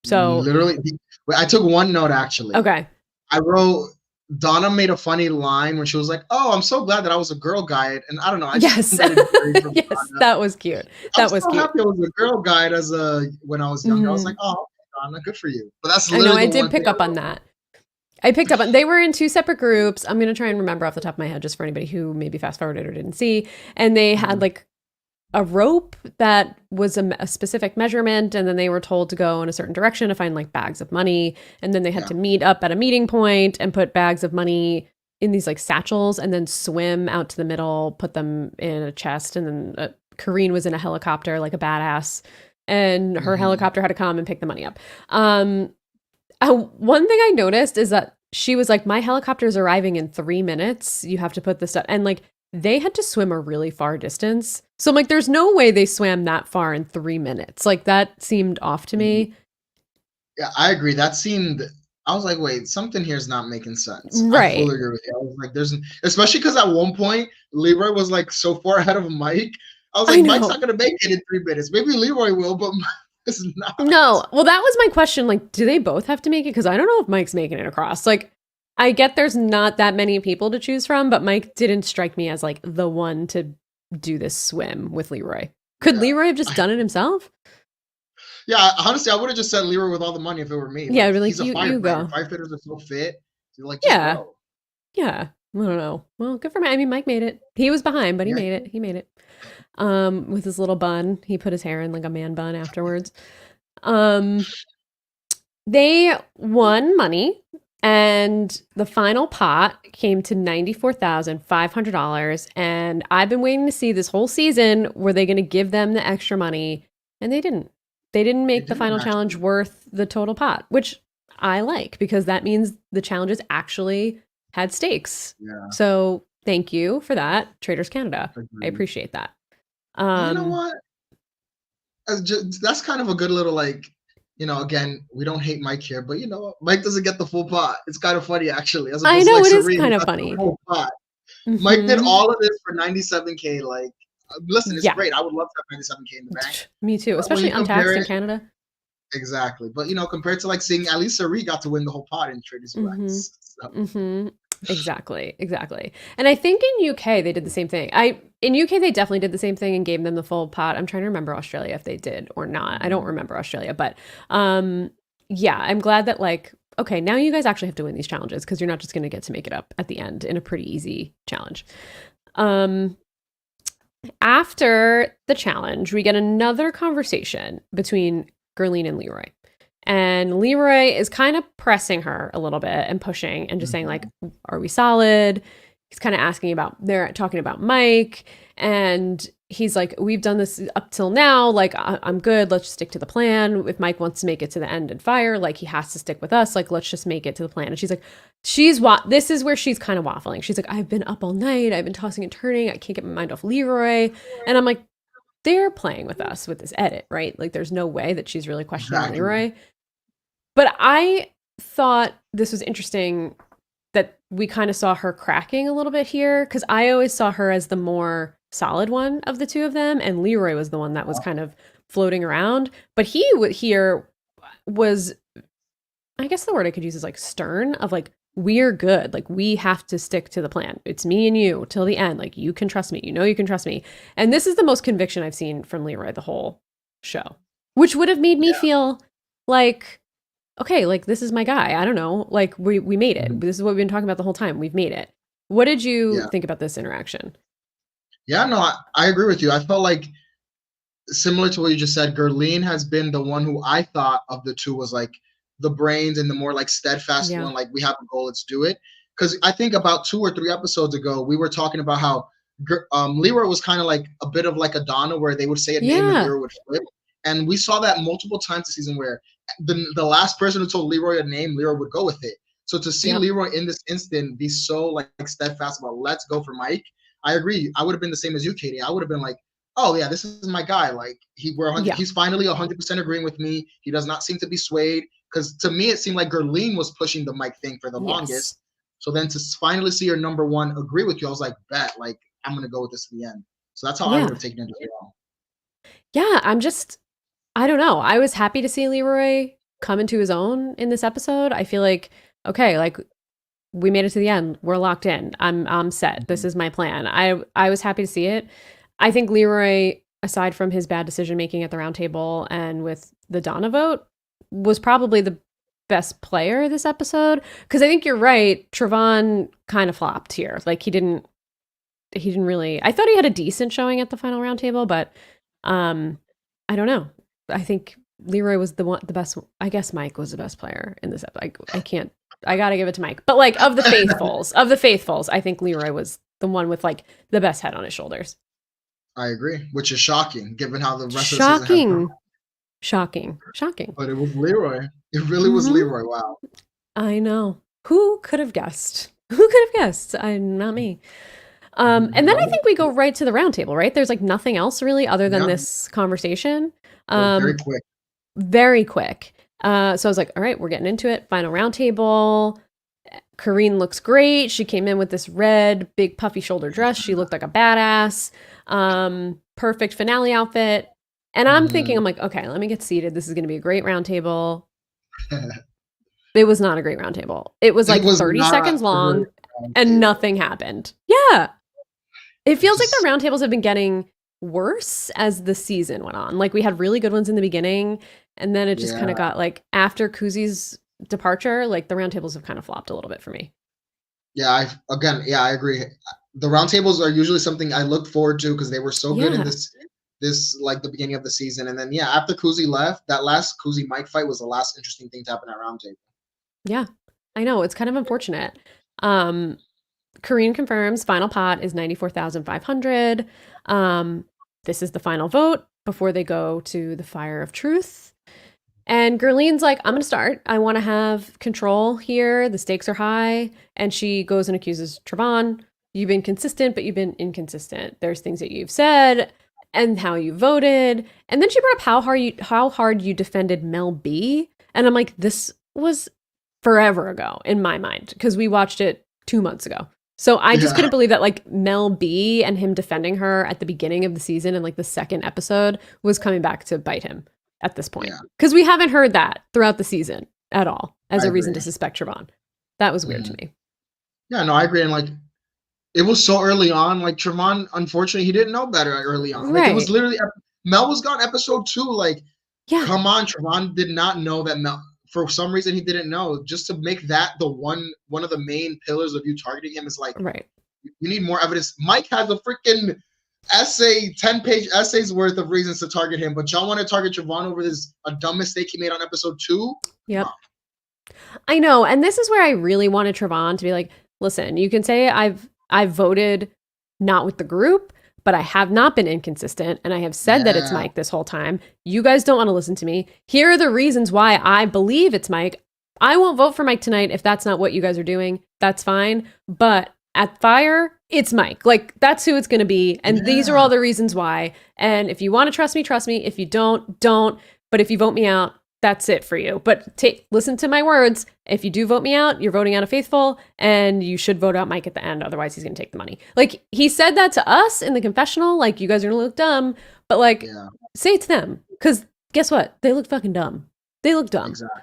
Speaker 1: So,
Speaker 2: Literally, I took one note actually.
Speaker 1: okay.
Speaker 2: I wrote Donna made a funny line when she was like, "Oh, I'm so glad that I was a girl guide," and I don't know, I just
Speaker 1: Yes.
Speaker 2: found that endearing from
Speaker 1: Yes,
Speaker 2: Donna.
Speaker 1: that was cute.
Speaker 2: I'm
Speaker 1: That was
Speaker 2: so
Speaker 1: cute.
Speaker 2: happy I was a girl guide as a when I was younger. I was like,
Speaker 1: Mhm.
Speaker 2: "Oh, okay, Donna, good for you." But that's
Speaker 1: I know,
Speaker 2: literally
Speaker 1: I
Speaker 2: the
Speaker 1: did
Speaker 2: one thing
Speaker 1: pick
Speaker 2: I
Speaker 1: up on
Speaker 2: wrote.
Speaker 1: that. I picked up on they were in two separate groups. I'm gonna try and remember off the top of my head just for anybody who maybe fast forwarded or didn't see. And they had
Speaker 2: Mhm.
Speaker 1: like a rope that was a specific measurement, and then they were told to go in a certain direction to find like bags of money. And then they had
Speaker 2: Yeah.
Speaker 1: to meet up at a meeting point and put bags of money in these like satchels and then swim out to the middle, put them in a chest. And then Kareen was in a helicopter like a badass, and her
Speaker 2: Mhm.
Speaker 1: helicopter had to come and pick the money up. One thing I noticed is that she was like, my helicopter's arriving in 3 minutes. You have to put this stuff. And like, they had to swim a really far distance. So I'm like, there's no way they swam that far in 3 minutes. Like, that seemed off to
Speaker 2: Mhm.
Speaker 1: me.
Speaker 2: Yeah, I agree. That seemed. I was like, wait, something here is not making sense. I
Speaker 1: Right.
Speaker 2: fully agree with you. I was like, there's, especially because at one point Leroy was like so far ahead of Mike. I was
Speaker 1: I
Speaker 2: like, Mike's not
Speaker 1: know.
Speaker 2: gonna make it in 3 minutes. Maybe Leroy will, but Mike is not.
Speaker 1: No. Well, that was my question. Like, do they both have to make it? Because I don't know if Mike's making it across. Like, I get there's not that many people to choose from, but Mike didn't strike me as like the one to do this swim with Leroy. Could
Speaker 2: Yeah.
Speaker 1: Leroy have just done it himself?
Speaker 2: Yeah, honestly, I would have just said Leroy with all the money if it were me.
Speaker 1: Yeah,
Speaker 2: Like
Speaker 1: I'd be like,
Speaker 2: he's a
Speaker 1: you
Speaker 2: firefighter.
Speaker 1: go.
Speaker 2: Firefighters are so fit. You're like, just
Speaker 1: Yeah.
Speaker 2: go.
Speaker 1: Yeah. I don't know. Well, good for Mike. I mean, Mike made it. He was behind, but he
Speaker 2: Yeah.
Speaker 1: made it. He made it. With his little bun. He put his hair in like a man bun afterwards. Um, they won money, and the final pot came to $94,500. And I've been waiting to see this whole season. Were they going to give them the extra money? And they didn't. They didn't
Speaker 2: They
Speaker 1: make the
Speaker 2: didn't
Speaker 1: final challenge
Speaker 2: actually.
Speaker 1: worth the total pot, which I like because that means the challenges actually had stakes.
Speaker 2: Yeah,
Speaker 1: So thank you for that, Traders Canada. I
Speaker 2: agreed.
Speaker 1: appreciate that.
Speaker 2: And you know
Speaker 1: Um,
Speaker 2: what? That's kind of a good little like, again, we don't hate Mike here, but you know what? Mike doesn't get the full pot. It's kind of funny actually, as
Speaker 1: I
Speaker 2: opposed to
Speaker 1: know
Speaker 2: like
Speaker 1: it is
Speaker 2: Serene who
Speaker 1: kind of
Speaker 2: got the
Speaker 1: funny.
Speaker 2: whole pot. Mike did
Speaker 1: Hmm.
Speaker 2: all of this for 97K. Like, listen, it's
Speaker 1: Yeah,
Speaker 2: great. I would love to have 97K in the bank.
Speaker 1: me too,
Speaker 2: But when
Speaker 1: especially
Speaker 2: you compare
Speaker 1: untaxed in
Speaker 2: it,
Speaker 1: Canada.
Speaker 2: exactly. But compared to like seeing at least Serene got to win the whole pot in Traders
Speaker 1: Hmm.
Speaker 2: US. So,
Speaker 1: Hmm. Exactly, exactly. And I think in UK they did the same thing. In UK they definitely did the same thing and gave them the full pot. I'm trying to remember Australia if they did or not. I don't
Speaker 2: mhm.
Speaker 1: remember Australia, but um yeah, I'm glad that like okay, now you guys actually have to win these challenges because you're not just going to get to make it up at the end in a pretty easy challenge. Um After the challenge, we get another conversation between Gerline and Leroy. And Leroy is kind of pressing her a little bit and pushing and just saying, like,
Speaker 2: Mhm.
Speaker 1: are we solid? He's kind of asking about, they're talking about Mike. And he's like, we've done this up till now. Like, I'm good. Let's just stick to the plan. If Mike wants to make it to the end and fire, like, he has to stick with us. Like, let's just make it to the plan. And she's like, this is where she's kind of waffling. She's like, I've been up all night. I've been tossing and turning. I can't get my mind off Leroy. And I'm like, they're playing with us with this edit, right? Like, there's no way that she's really questioning
Speaker 2: Exactly.
Speaker 1: Leroy. But I thought this was interesting that we kind of saw her cracking a little bit here, because I always saw her as the more solid one of the two of them, and Leroy was the one that was kind of floating around. But here was, I guess the word I could use is like stern, of like, we're good. Like, we have to stick to the plan. It's me and you till the end. Like, you can trust me. You know, you can trust me. And this is the most conviction I've seen from Leroy the whole show, which would have made me feel like, okay, like, this is my guy. I don't know. Like, we made it. This is what we've been talking about the whole time. We've made it. What did you think about this interaction?
Speaker 2: Yeah, no, I agree with you. I felt like, similar to what you just said, Gurleen has been the one who I thought of the two was like the brains and the more like steadfast one. Like, we have a goal, let's do it. Because I think about 2 or 3 episodes ago, we were talking about how Leroy was kind of like a bit of like a Donna, where they would say a name and Leroy would flip. And we saw that multiple times this season, where the last person who told Leroy a name, Leroy would go with it. So to see Leroy in this instant be so like steadfast about let's go for Mike, I agree. I would have been the same as you, Katie. I would have been like, oh yeah, this is my guy. Like, he's finally 100% agreeing with me. He does not seem to be swayed. Because to me, it seemed like Gurleen was pushing the Mike thing for the longest. So then to finally see your number one agree with you, I was like, bet, like, I'm gonna go with this to the end. So that's how I would have taken it as well.
Speaker 1: Yeah, I don't know. I was happy to see Leroy come into his own in this episode. I feel like, okay, like, we made it to the end. We're locked in. I'm set. This is my plan. I was happy to see it. I think Leroy, aside from his bad decision making at the round table and with the Donna vote, was probably the best player this episode. Because I think you're right. Trevon kind of flopped here. Like, he didn't really. I thought he had a decent showing at the final round table, but I don't know. I think Leroy was the best. I guess Mike was the best player in this episode. I gotta give it to Mike. But like, of the faithfuls, I think Leroy was the one with like the best head on his shoulders.
Speaker 2: I agree, which is shocking given how the rest of the season
Speaker 1: Shocking.
Speaker 2: But it was Leroy. It really was Leroy. Wow.
Speaker 1: I know. Who could have guessed? Not me. And then I think we go right to the round table, right? There's like nothing else really other than this conversation. Very quick. So I was like, all right, we're getting into it. Final round table. Karine looks great. She came in with this red, big puffy shoulder dress. She looked like a badass. Perfect finale outfit. And I'm thinking, I'm like, okay, let me get seated. This is going to be a great round table. It was not a great round table. It was like 30 seconds long and nothing happened. Yeah. It feels like the round tables have been getting worse as the season went on. Like, we had really good ones in the beginning, and then it just kind of got like, after Kuzi's departure, like, the round tables have kind of flopped a little bit for me.
Speaker 2: Yeah, I agree. The round tables are usually something I look forward to because they were so good in this like the beginning of the season. And then after Kuzi left, that last Kuzi Mike fight was the last interesting thing to happen at round table.
Speaker 1: Yeah, I know. It's kind of unfortunate. Karine confirms final pot is 94,500. This is the final vote before they go to the Fire of Truth. And Gurleen's like, I'm going to start. I want to have control here. The stakes are high. And she goes and accuses Trevon. You've been consistent, but you've been inconsistent. There's things that you've said and how you voted. And then she brought up how hard you defended Mel B. And I'm like, this was forever ago in my mind, because we watched it 2 months ago. So I just couldn't believe that like Mel B and him defending her at the beginning of the season and like the second episode was coming back to bite him at this point. Because we haven't heard that throughout the season at all as a reason to suspect Trevon. That was weird to me.
Speaker 2: Yeah, no, I agree. And like, it was so early on. Like, Trevon, unfortunately, he didn't know better early on. Like, it was literally, Mel was gone episode 2. Like, come on, Trevon did not know that Mel. For some reason, he didn't know. Just to make that the one of the main pillars of you targeting him is like, you need more evidence. Mike has a freaking 10-page essays worth of reasons to target him, but y'all want to target Trevon over a dumb mistake he made on episode 2?
Speaker 1: Yep. I know. And this is where I really wanted Trevon to be like, listen, you can say I've voted not with the group, but I have not been inconsistent, and I have said that it's Mike this whole time. You guys don't want to listen to me. Here are the reasons why I believe it's Mike. I won't vote for Mike tonight if that's not what you guys are doing. That's fine. But at Fire, it's Mike. Like, that's who it's going to be. And these are all the reasons why. And if you want to trust me, trust me. If you don't, don't. But if you vote me out, that's it for you. But listen to my words. If you do vote me out, you're voting out a faithful, and you should vote out Mike at the end. Otherwise, he's going to take the money. Like, he said that to us in the confessional. Like, you guys are going to look dumb. But, like, say it to them. Because guess what? They look fucking dumb. They look dumb.
Speaker 2: Exactly.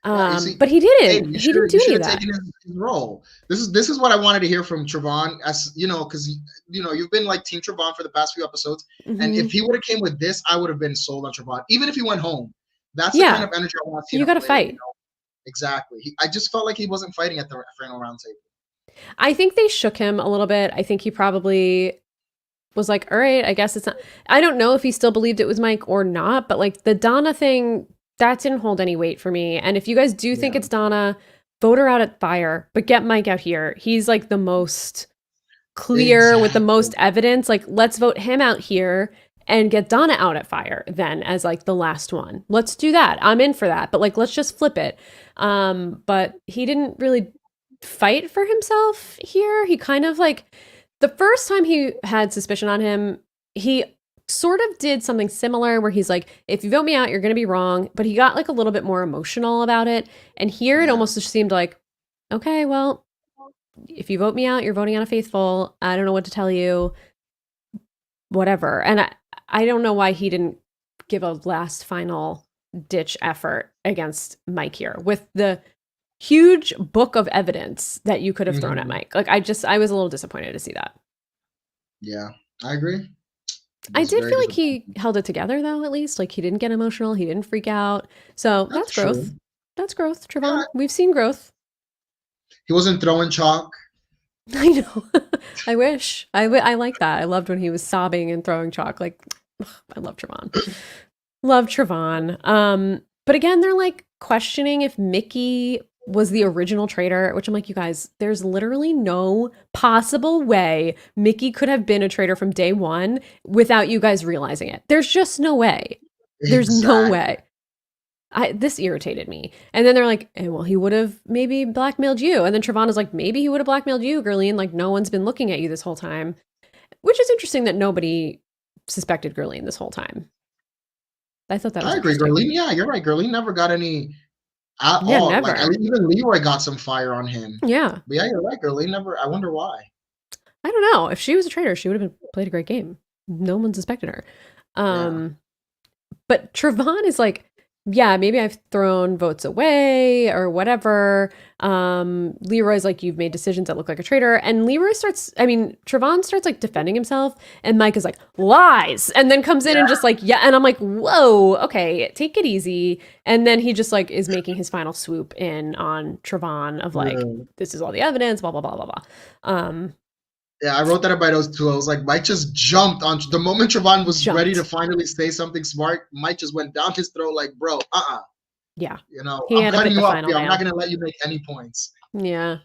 Speaker 1: But he didn't. He didn't do any of that.
Speaker 2: Taken his role. This is what I wanted to hear from Trevon, as you know, because you've been like Team Trevon for the past few episodes, and if he would have came with this, I would have been sold on Trevon, even if he went home. That's the kind of energy I want to see.
Speaker 1: You got to fight.
Speaker 2: Exactly. I just felt like he wasn't fighting at the final roundtable.
Speaker 1: I think they shook him a little bit. I think he probably was like, all right, I guess it's not. I don't know if he still believed it was Mike or not, but like the Donna thing, that didn't hold any weight for me. And if you guys do think it's Donna, vote her out at fire, but get Mike out here. He's like the most clear with the most evidence. Like, let's vote him out here and get Donna out at fire then as like the last one. Let's do that. I'm in for that. But like, let's just flip it. But he didn't really fight for himself here. He kind of like, the first time he had suspicion on him, he sort of did something similar where he's like, if you vote me out, you're going to be wrong. But he got like a little bit more emotional about it. And here it almost just seemed like, okay, well, if you vote me out, you're voting out a faithful. I don't know what to tell you. Whatever. And I don't know why he didn't give a last final ditch effort against Mike here with the huge book of evidence that you could have thrown at Mike. Like, I was a little disappointed to see that.
Speaker 2: Yeah, I agree.
Speaker 1: I did feel like he held it together, though, at least. Like, he didn't get emotional. He didn't freak out. So that's growth. True. That's growth, Trevon. Yeah. We've seen growth.
Speaker 2: He wasn't throwing chalk.
Speaker 1: I know. I wish. I like that. I loved when he was sobbing and throwing chalk. Like, I love Trevon. Love Trevon. But again, they're like questioning if Mickey was the original traitor, which I'm like, you guys, there's literally no possible way Mickey could have been a traitor from day one without you guys realizing it. There's just no way. There's no way. This irritated me. And then they're like, well, he would have maybe blackmailed you. And then Trevon is like, maybe he would have blackmailed you, Gurleen. Like, no one's been looking at you this whole time. Which is interesting that nobody suspected Gurleen this whole time. I thought that was
Speaker 2: agree, Gurleen. Yeah, you're right. Gurleen never got any at all.
Speaker 1: Never.
Speaker 2: Like, even Leroy got some fire on him.
Speaker 1: Yeah.
Speaker 2: But yeah, you're right. Gurleen never. I wonder why.
Speaker 1: I don't know. If she was a traitor, she would have played a great game. No one suspected her. But Trevon is like, yeah, maybe I've thrown votes away or whatever. Leroy's like, you've made decisions that look like a traitor. And Trevon starts like defending himself. And Mike is like, lies. And then comes in and just like, yeah. And I'm like, whoa, okay, take it easy. And then he just like is making his final swoop in on Trevon of like, this is all the evidence, blah, blah, blah, blah, blah.
Speaker 2: Yeah, I wrote that about those two. I was like, Mike just jumped on the moment Trevon was ready to finally say something smart. Mike just went down his throat like, bro,
Speaker 1: Yeah.
Speaker 2: You know, I'm cutting you off. Yeah, I'm not going to let you make any points.
Speaker 1: Yeah.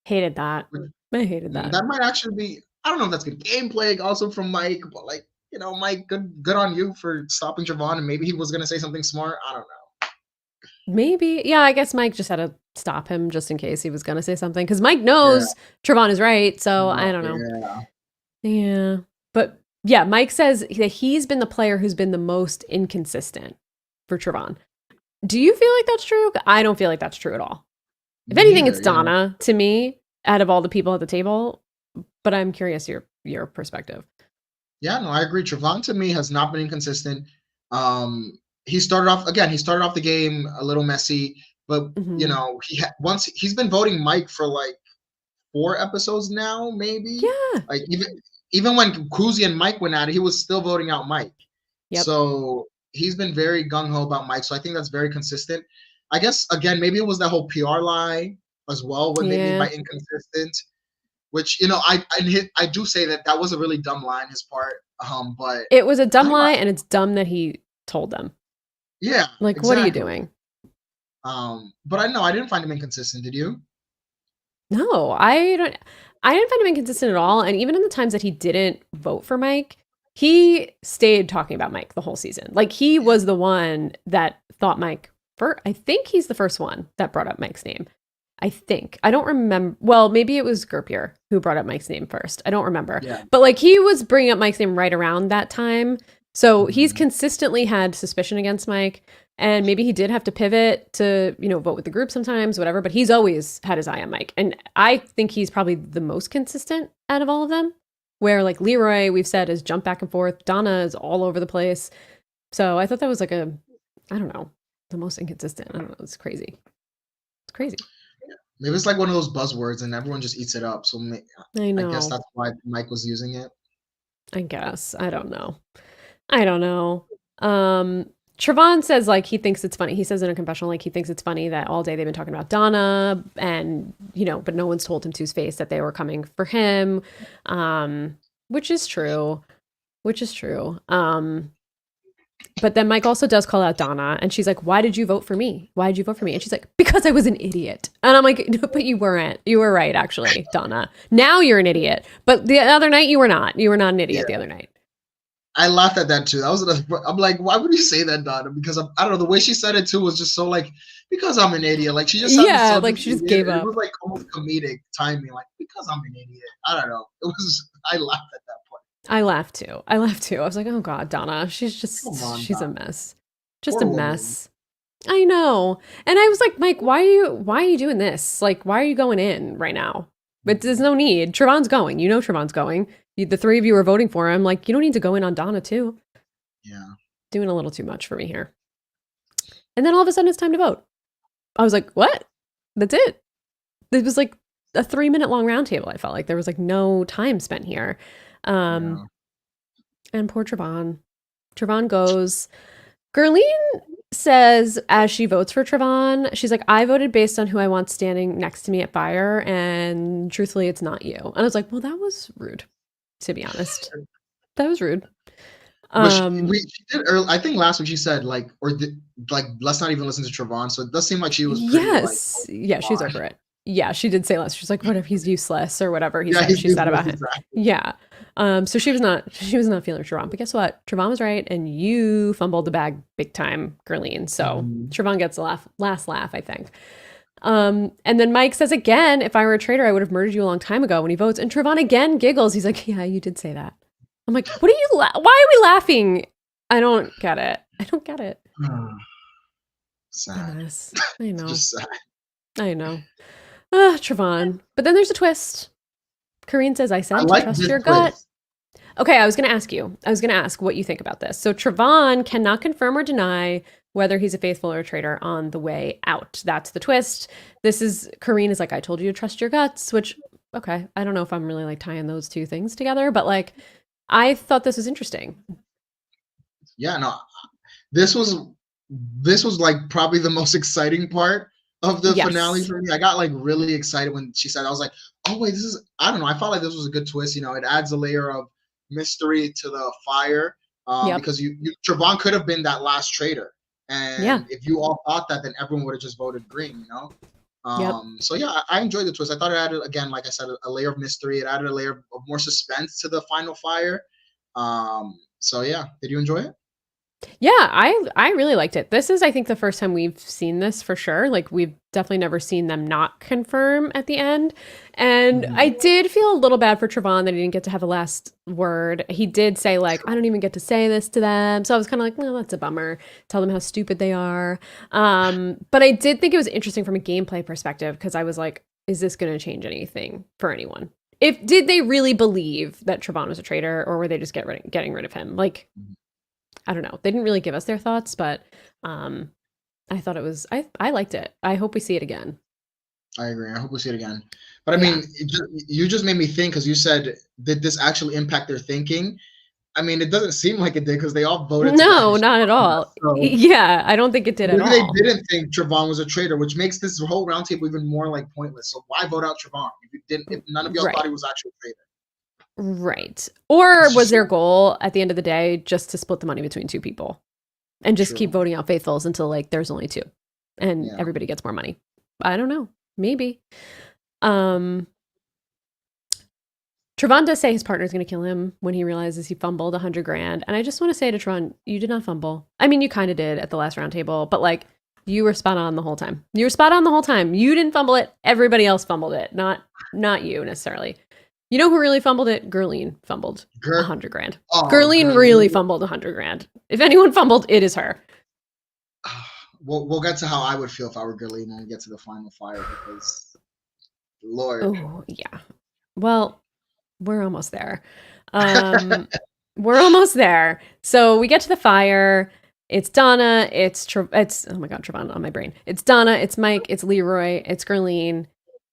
Speaker 1: Hated that. I hated that.
Speaker 2: That might actually be, I don't know if that's good gameplay also from Mike, but like, you know, Mike, good on you for stopping Trevon, and maybe he was going to say something smart. I don't know.
Speaker 1: Maybe. Yeah, I guess Mike just had to stop him just in case he was going to say something. Because Mike knows Trevon is right. So I don't know. Yeah. But yeah, Mike says that he's been the player who's been the most inconsistent for Trevon. Do you feel like that's true? I don't feel like that's true at all. If anything, it's Donna to me out of all the people at the table. But I'm curious your perspective.
Speaker 2: Yeah, no, I agree. Trevon to me has not been inconsistent. He started off the game a little messy, but you know, he's been voting Mike for like 4 episodes now, maybe.
Speaker 1: Yeah.
Speaker 2: Like even when Kuzi and Mike went at it, he was still voting out Mike. Yep. So he's been very gung-ho about Mike. So I think that's very consistent. I guess again, maybe it was that whole PR lie as well, what made me Mike inconsistent. Which, you know, I do say that was a really dumb lie on his part. But
Speaker 1: it was a dumb lie, and it's dumb that he told them.
Speaker 2: Yeah.
Speaker 1: Like, exactly. What are you doing?
Speaker 2: But I didn't find him inconsistent. Did you?
Speaker 1: No, I didn't find him inconsistent at all. And even in the times that he didn't vote for Mike, he stayed talking about Mike the whole season. Like, he was the one that thought Mike I think he's the first one that brought up Mike's name. I think. I don't remember. Well, maybe it was Gerpier who brought up Mike's name first. I don't remember. Yeah. But like, he was bringing up Mike's name right around that time. So he's consistently had suspicion against Mike. And maybe he did have to pivot to, vote with the group sometimes, whatever, but he's always had his eye on Mike. And I think he's probably the most consistent out of all of them, where like Leroy, we've said, has jumped back and forth. Donna is all over the place. So I thought that was like I don't know, the most inconsistent. I don't know. It's crazy. It's crazy.
Speaker 2: Maybe it's like one of those buzzwords and everyone just eats it up. So
Speaker 1: I know.
Speaker 2: I guess that's why Mike was using it.
Speaker 1: I guess. I don't know. Trevon says like he thinks it's funny. He says in a confessional like he thinks it's funny that all day they've been talking about Donna and but no one's told him to his face that they were coming for him, which is true. But then Mike also does call out Donna and she's like, "Why did you vote for me? Why did you vote for me?" And she's like, "Because I was an idiot." And I'm like, "No, but you weren't. You were right, actually, Donna. Now you're an idiot. But the other night you were not. You were not an idiot the other night."
Speaker 2: I laughed at that too. That was I'm like, why would you say that, Donna? Because I don't know, the way she said it too was just so like, because I'm an idiot. Like she just
Speaker 1: so like she just gave up.
Speaker 2: It was like almost comedic timing, like because I'm an idiot. I don't know. I laughed at that point.
Speaker 1: I laughed too. I was like, oh God, Donna. She's Donna. A mess. Just Poor a mess. Woman. I know. And I was like, Mike, why are you doing this? Like, why are you going in right now? But there's no need. Trevon's going. Trevon's going. The three of you are voting for him. Like, you don't need to go in on Donna too.
Speaker 2: Yeah.
Speaker 1: Doing a little too much for me here. And then all of a sudden it's time to vote. I was like, what? That's it. It was like a 3-minute long roundtable. I felt like there was like no time spent here. And poor Trevon. Trevon goes. Gerline says as she votes for Trevon, she's like, "I voted based on who I want standing next to me at fire, and truthfully, it's not you." And I was like, well, that was rude, to be honest. That was rude.
Speaker 2: She did early, I think last week she said like let's not even listen to Trevon. So it does seem like she was pretty,
Speaker 1: yes, like, yeah, she's over it. Yeah, she did say last. She's like, "What if he's useless or whatever he said?" She said about him. Exactly. Yeah. So she was not feeling Trevon. But guess what? Trevon was right, and you fumbled the bag big time, Gerline. So Trevon gets the last laugh, I think. And then Mike says again, "If I were a traitor, I would have murdered you a long time ago." When he votes, and Trevon again giggles. He's like, "Yeah, you did say that." I'm like, "What are you? Why are we laughing?" I don't get it.
Speaker 2: Sad.
Speaker 1: I know.
Speaker 2: Just sad.
Speaker 1: I know. Trevon. But then there's a twist. Karine says, "I said to trust your gut." Okay, I was going to ask you. I was going to ask what you think about this. So Trevon cannot confirm or deny whether he's a faithful or a traitor on the way out. That's the twist. Karine is like, "I told you to trust your guts," which, okay, I don't know if I'm really like tying those two things together, but like, I thought this was interesting.
Speaker 2: Yeah, no, this was like probably the most exciting part of the finale for me. I got like really excited when she said, I was like, oh wait, I don't know. I felt like this was a good twist. It adds a layer of mystery to the fire because Trevon could have been that last traitor. And if you all thought that, then everyone would have just voted green, So yeah, I enjoyed the twist. I thought it added, again, like I said, a layer of mystery. It added a layer of more suspense to the final fire. So yeah, did you enjoy it?
Speaker 1: Yeah, I really liked it. This is, I think, the first time we've seen this for sure. Like, we've definitely never seen them not confirm at the end. And I did feel a little bad for Trevon that he didn't get to have the last word. He did say, like, "I don't even get to say this to them." So I was kind of like, well, that's a bummer. Tell them how stupid they are. But I did think it was interesting from a gameplay perspective because I was like, is this going to change anything for anyone? Did they really believe that Trevon was a traitor, or were they just getting rid of him? Like, I don't know. They didn't really give us their thoughts, but I thought it was, I liked it. I hope we see it again.
Speaker 2: I agree. I hope we see it again. But I mean, you just made me think, because you said, did this actually impact their thinking? I mean, it doesn't seem like it did, because they all voted.
Speaker 1: No, not at all. So yeah, I don't think it did at all.
Speaker 2: They didn't think Trevon was a traitor, which makes this whole roundtable even more like pointless. So why vote out Trevon if none of y'all thought he was actually a traitor?
Speaker 1: Right. Or was their goal at the end of the day just to split the money between two people and just keep voting out faithfuls until like there's only two and everybody gets more money? I don't know. Maybe. Trevon does say his partner's going to kill him when he realizes he fumbled $100,000. And I just want to say to Trevon, you did not fumble. I mean, you kind of did at the last round table, but like, you were spot on the whole time. You didn't fumble it. Everybody else fumbled it. Not you necessarily. You know who really fumbled it? Gerline fumbled $100,000. Gerline really fumbled $100,000. If anyone fumbled, it is her.
Speaker 2: we'll get to how I would feel if I were Gurleen when we get to the final fire because Lord.
Speaker 1: Oh, yeah. Well, we're almost there. Um, we're almost there. So we get to the fire. It's Donna. It's oh my god, Trevon on my brain. It's Donna. It's Mike. It's Leroy. It's Gurleen.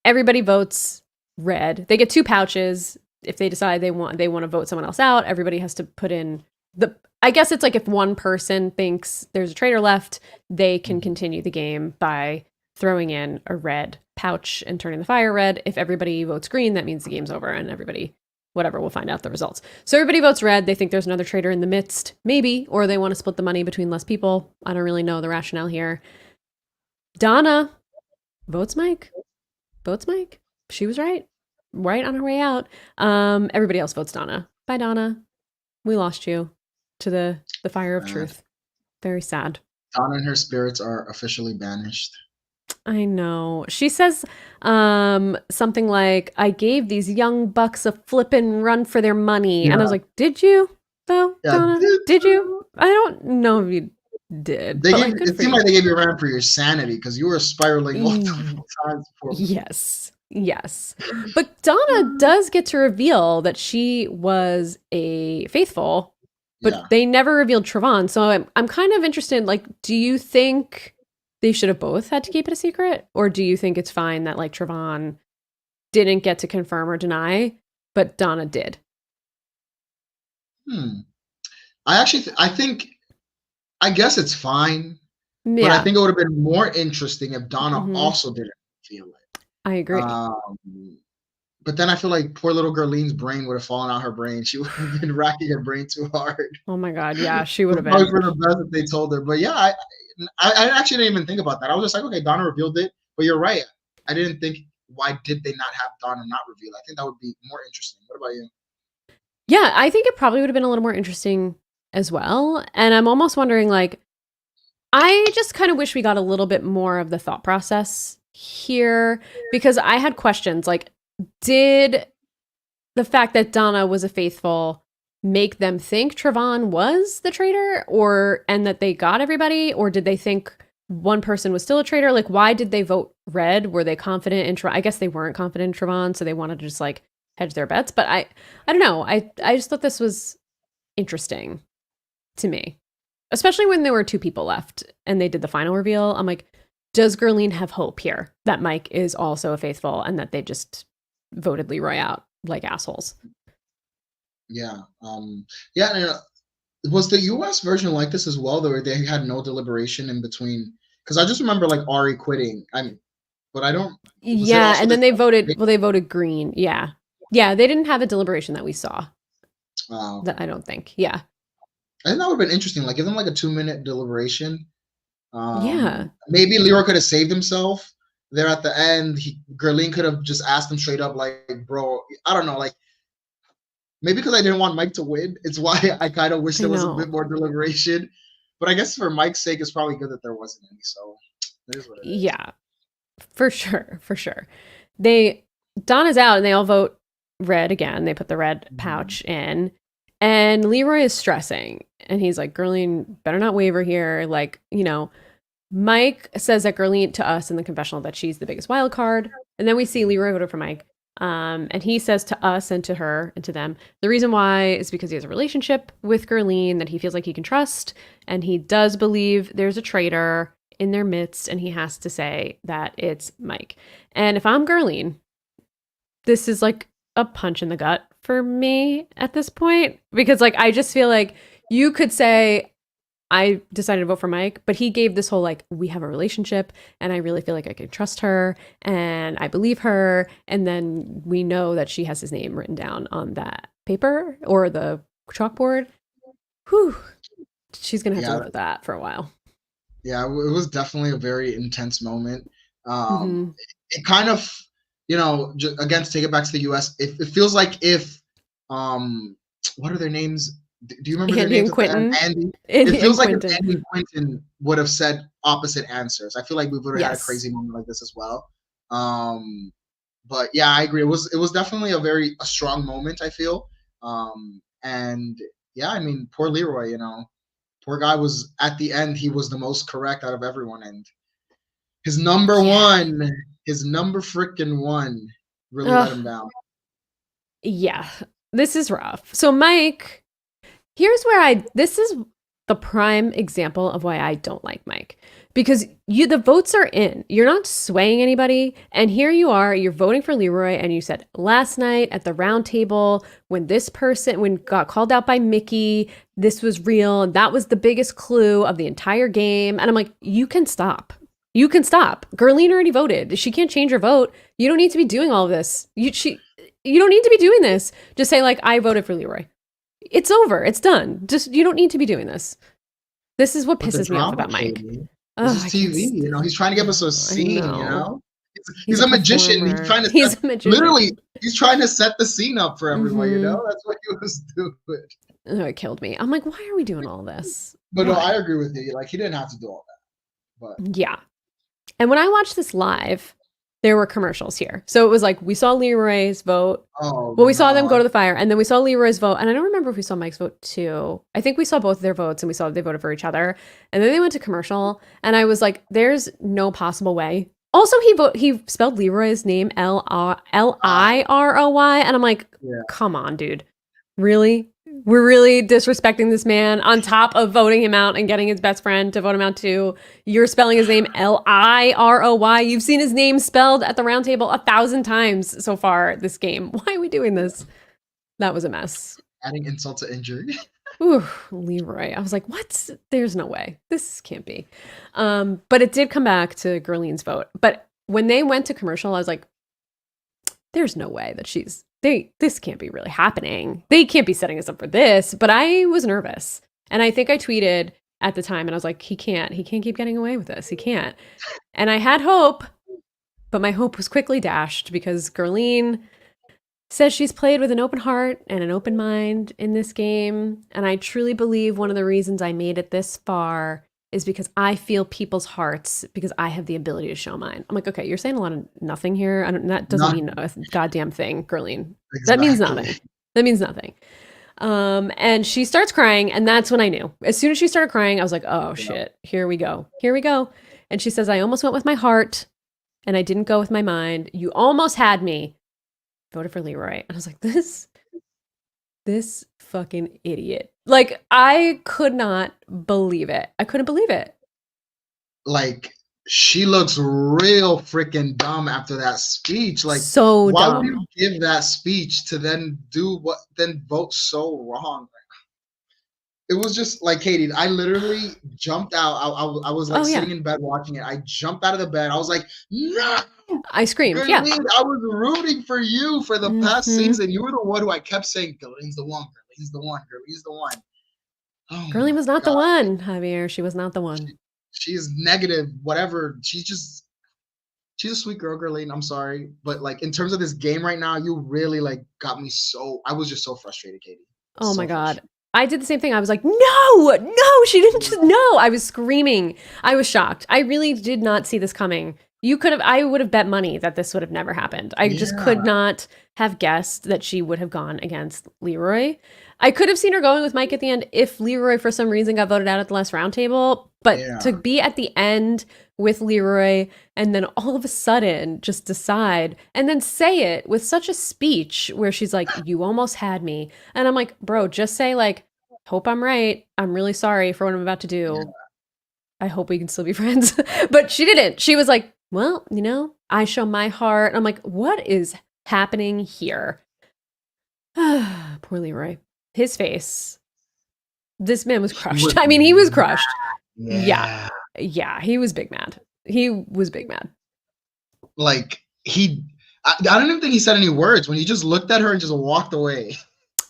Speaker 1: Everybody votes red. They get two pouches. If they decide they want to vote someone else out, everybody has to put in the. I guess it's like if one person thinks there's a traitor left, they can continue the game by throwing in a red pouch and turning the fire red. If everybody votes green, that means the game's over and everybody, whatever, we'll find out the results. So everybody votes red. They think there's another traitor in the midst, maybe, or they want to split the money between less people. I don't really know the rationale here. Donna votes Mike. Votes Mike. She was right. Right on her way out. Everybody else votes Donna. Bye, Donna. We lost you to the fire of truth. Very sad.
Speaker 2: Donna and her spirits are officially banished.
Speaker 1: I know. She says something like, I gave these young bucks a flippin' run for their money. Yeah. And I was like, did you, though, yeah, Donna? Did you? I don't know if you did.
Speaker 2: It seemed like they gave you a run for your sanity because you were spiraling multiple times before.
Speaker 1: Yes. But Donna does get to reveal that she was a faithful, but they never revealed Trevon. So I'm kind of interested, like, do you think they should have both had to keep it a secret? Or do you think it's fine that, like, Trevon didn't get to confirm or deny, but Donna did?
Speaker 2: I guess it's fine. Yeah. But I think it would have been more interesting if Donna also didn't feel it.
Speaker 1: I agree.
Speaker 2: But then I feel like poor little Gurleen's brain would have fallen out her brain. She would have been racking her brain too hard.
Speaker 1: Oh my God. Yeah, she would have been.
Speaker 2: Probably for the best if they told her. But yeah, I actually didn't even think about that. I was just like, okay, Donna revealed it. But you're right. I didn't think, why did they not have Donna not reveal? I think that would be more interesting. What about you?
Speaker 1: Yeah, I think it probably would have been a little more interesting as well. And I'm almost wondering, like, I just kind of wish we got a little bit more of the thought process here, because I had questions like, did the fact that Donna was a faithful make them think Trevon was the traitor, and that they got everybody, or did they think one person was still a traitor? Like, why did they vote red? Were they confident in Trevon? I guess they weren't confident in Trevon, so they wanted to just like hedge their bets. But I don't know. I just thought this was interesting to me, especially when there were two people left and they did the final reveal. I'm like, does Gurleen have hope here that Mike is also a faithful and that they just voted Leroy out like assholes?
Speaker 2: Yeah. Was the US version like this as well, where they had no deliberation in between? Because I just remember like Ari quitting. But I don't.
Speaker 1: Yeah, and then they voted. Well, they voted green. Yeah, they didn't have a deliberation that we saw. That I don't think. Yeah.
Speaker 2: I think that would have been interesting. Like, give them like a 2-minute deliberation.
Speaker 1: Yeah.
Speaker 2: Maybe Leroy could have saved himself there at the end. Gurleen could have just asked him straight up, like, bro, I don't know, like, maybe because I didn't want Mike to win. It's why I kind of wish there was a bit more deliberation. But I guess for Mike's sake, it's probably good that there wasn't any. So that is what it is.
Speaker 1: Yeah, for sure. Donna's out and they all vote red again. They put the red pouch in. And Leroy is stressing. And he's like, Gurleen, better not waver here. Like, Mike says that Gurleen to us in the confessional that she's the biggest wild card. And then we see Leroy voted for Mike. And he says to us and to her and to them, the reason why is because he has a relationship with Gurleen that he feels like he can trust. And he does believe there's a traitor in their midst. And he has to say that it's Mike. And if I'm Gurleen, this is like a punch in the gut for me at this point, because like I just feel like you could say I decided to vote for Mike, but he gave this whole like, we have a relationship and I really feel like I can trust her and I believe her, and then we know that she has his name written down on that paper or the chalkboard. Whew, she's gonna have to live with that for a while.
Speaker 2: Yeah, it was definitely a very intense moment. It kind of, again, to take it back to the US, it feels like if, what are their names? Do you remember
Speaker 1: Andy
Speaker 2: their names?
Speaker 1: And Quentin.
Speaker 2: Andy. It feels like if Andy and Quentin would have said opposite answers. I feel like we would have had a crazy moment like this as well. But yeah, I agree. It was definitely a strong moment, I feel. And yeah, I mean, poor Leroy, Poor guy was at the end. He was the most correct out of everyone, and his number
Speaker 1: Yeah.
Speaker 2: one, his number freaking one, really let
Speaker 1: Ugh.
Speaker 2: him down.
Speaker 1: Yeah. This is rough. So Mike, here's where this is the prime example of why I don't like Mike. Because the votes are in. You're not swaying anybody. And here you are, you're voting for Leroy, and you said last night at the round table, when got called out by Mickey, this was real, and that was the biggest clue of the entire game. And I'm like, you can stop. You can stop. Gerline already voted. She can't change her vote. You don't need to be doing all of this. You don't need to be doing this. Just say, like, I voted for Leroy. It's over. It's done. Just, you don't need to be doing this. This is what pisses me off about Mike.
Speaker 2: This is TV, you know. He's trying to get us a scene, you know. He's a magician. He's trying to
Speaker 1: he's a magician.
Speaker 2: Literally, he's trying to set the scene up for everyone, you know. That's what he was doing.
Speaker 1: Oh, it killed me. I'm like, why are we doing all this?
Speaker 2: But no, I agree with you. Like, he didn't have to do all that. But
Speaker 1: yeah. And when I watched this live, there were commercials here. So it was like, we saw Leroy's vote. We saw them go to the fire, and then we saw Leroy's vote. And I don't remember if we saw Mike's vote too. I think we saw both their votes, and we saw they voted for each other. And then they went to commercial, and I was like, there's no possible way. Also, he spelled Leroy's name Liroy, and I'm like, come on, dude. Really? We're really disrespecting this man on top of voting him out and getting his best friend to vote him out too. You're spelling his name Liroy. You've seen his name spelled at the round table 1,000 times so far this game. Why are we doing this? That was a mess.
Speaker 2: Adding insult to injury.
Speaker 1: Ooh, Leroy. I was like, what? There's no way. This can't be. But it did come back to Gerline's vote. But when they went to commercial, I was like, there's no way that this can't be really happening. They can't be setting us up for this. But I was nervous. And I think I tweeted at the time, and I was like, he can't keep getting away with this. He can't. And I had hope, but my hope was quickly dashed because Gerline says she's played with an open heart and an open mind in this game. And I truly believe one of the reasons I made it this far is because I feel people's hearts because I have the ability to show mine. I'm like, okay, you're saying a lot of nothing here. That doesn't mean a goddamn thing, Gerline. Exactly. That means nothing. That means nothing. And she starts crying, and that's when I knew. As soon as she started crying, I was like, oh shit, here we go. Here we go. And she says, I almost went with my heart, and I didn't go with my mind. You almost had me. Voted for Leroy. And I was like, this fucking idiot. Like, I could not believe it. I couldn't believe it.
Speaker 2: Like, she looks real freaking dumb after that speech. Like,
Speaker 1: so
Speaker 2: why
Speaker 1: dumb.
Speaker 2: would you give that speech to then vote so wrong? It was just like, Katie, I literally jumped out. I was like sitting in bed watching it. I jumped out of the bed. I was like, no.
Speaker 1: I screamed.
Speaker 2: Gerline,
Speaker 1: yeah.
Speaker 2: I was rooting for you for the past season. You were the one who I kept saying, Gerline's the one. Gerline's the one. Gerline's the one. Oh,
Speaker 1: Gerline was not the one, Javier. She was not the one.
Speaker 2: She is negative, whatever. She's a sweet girl, Gerline. I'm sorry. But like in terms of this game right now, you really like got me I was just so frustrated, Katie.
Speaker 1: Oh my God. I did the same thing. I was like, no, she didn't just, no. I was screaming. I was shocked. I really did not see this coming. I would have bet money that this would have never happened. I just could not have guessed that she would have gone against Leroy. I could have seen her going with Mike at the end if Leroy for some reason got voted out at the last round table. But to be at the end with Leroy and then all of a sudden just decide and then say it with such a speech where she's like, you almost had me. And I'm like, bro, just say like, hope I'm right. I'm really sorry for what I'm about to do. Yeah. I hope we can still be friends. But she didn't. She was like, well, you know, I show my heart. I'm like, what is happening here? Poor Leroy. His face. This man was crushed. I mean, he was crushed. Yeah. He was big mad. He was big mad.
Speaker 2: Like, I don't even think he said any words when he just looked at her and just walked away.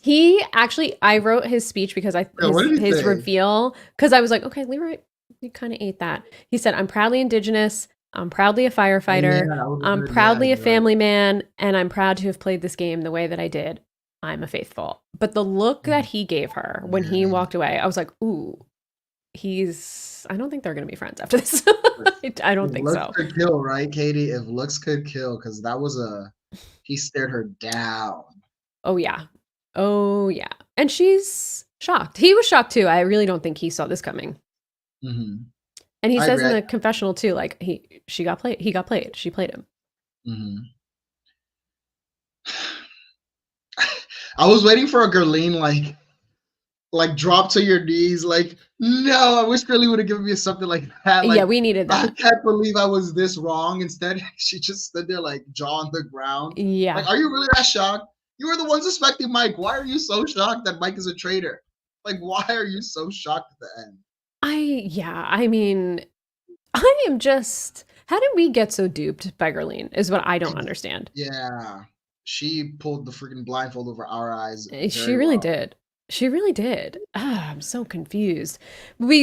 Speaker 1: He actually, I wrote his speech because his reveal, because I was like, okay, Leroy, you kind of ate that. He said, I'm proudly Indigenous. I'm proudly a firefighter. I'm proudly a family man. And I'm proud to have played this game the way that I did. I'm a faithful. But the look that he gave her when he walked away, I was like, ooh, I don't think they're going to be friends after this. I don't think so.
Speaker 2: Looks could kill, right, Katie? If looks could kill, because he stared her down.
Speaker 1: Oh, yeah. And she's shocked. He was shocked too. I really don't think he saw this coming.
Speaker 2: Hmm.
Speaker 1: And he
Speaker 2: I
Speaker 1: says
Speaker 2: agree.
Speaker 1: in the confessional too, like she got played. He got played. She played him.
Speaker 2: Hmm. I was waiting for a Gerline like drop to your knees, like no. I wish Girlie would have given me something like that.
Speaker 1: Yeah,
Speaker 2: Like
Speaker 1: we needed
Speaker 2: I
Speaker 1: that.
Speaker 2: can't believe I was this wrong. Instead, she just stood there like jaw on the ground. Like,
Speaker 1: Yeah.
Speaker 2: are you really that shocked? You were the one suspecting Mike. Why are you so shocked that Mike is a traitor? Like, why are you so shocked at the end?
Speaker 1: I mean, I am just how did we get so duped by Gerline is what I don't understand.
Speaker 2: Yeah, she pulled the freaking blindfold over our eyes
Speaker 1: She
Speaker 2: very
Speaker 1: really
Speaker 2: well.
Speaker 1: did. She really did. Ah, I'm so confused.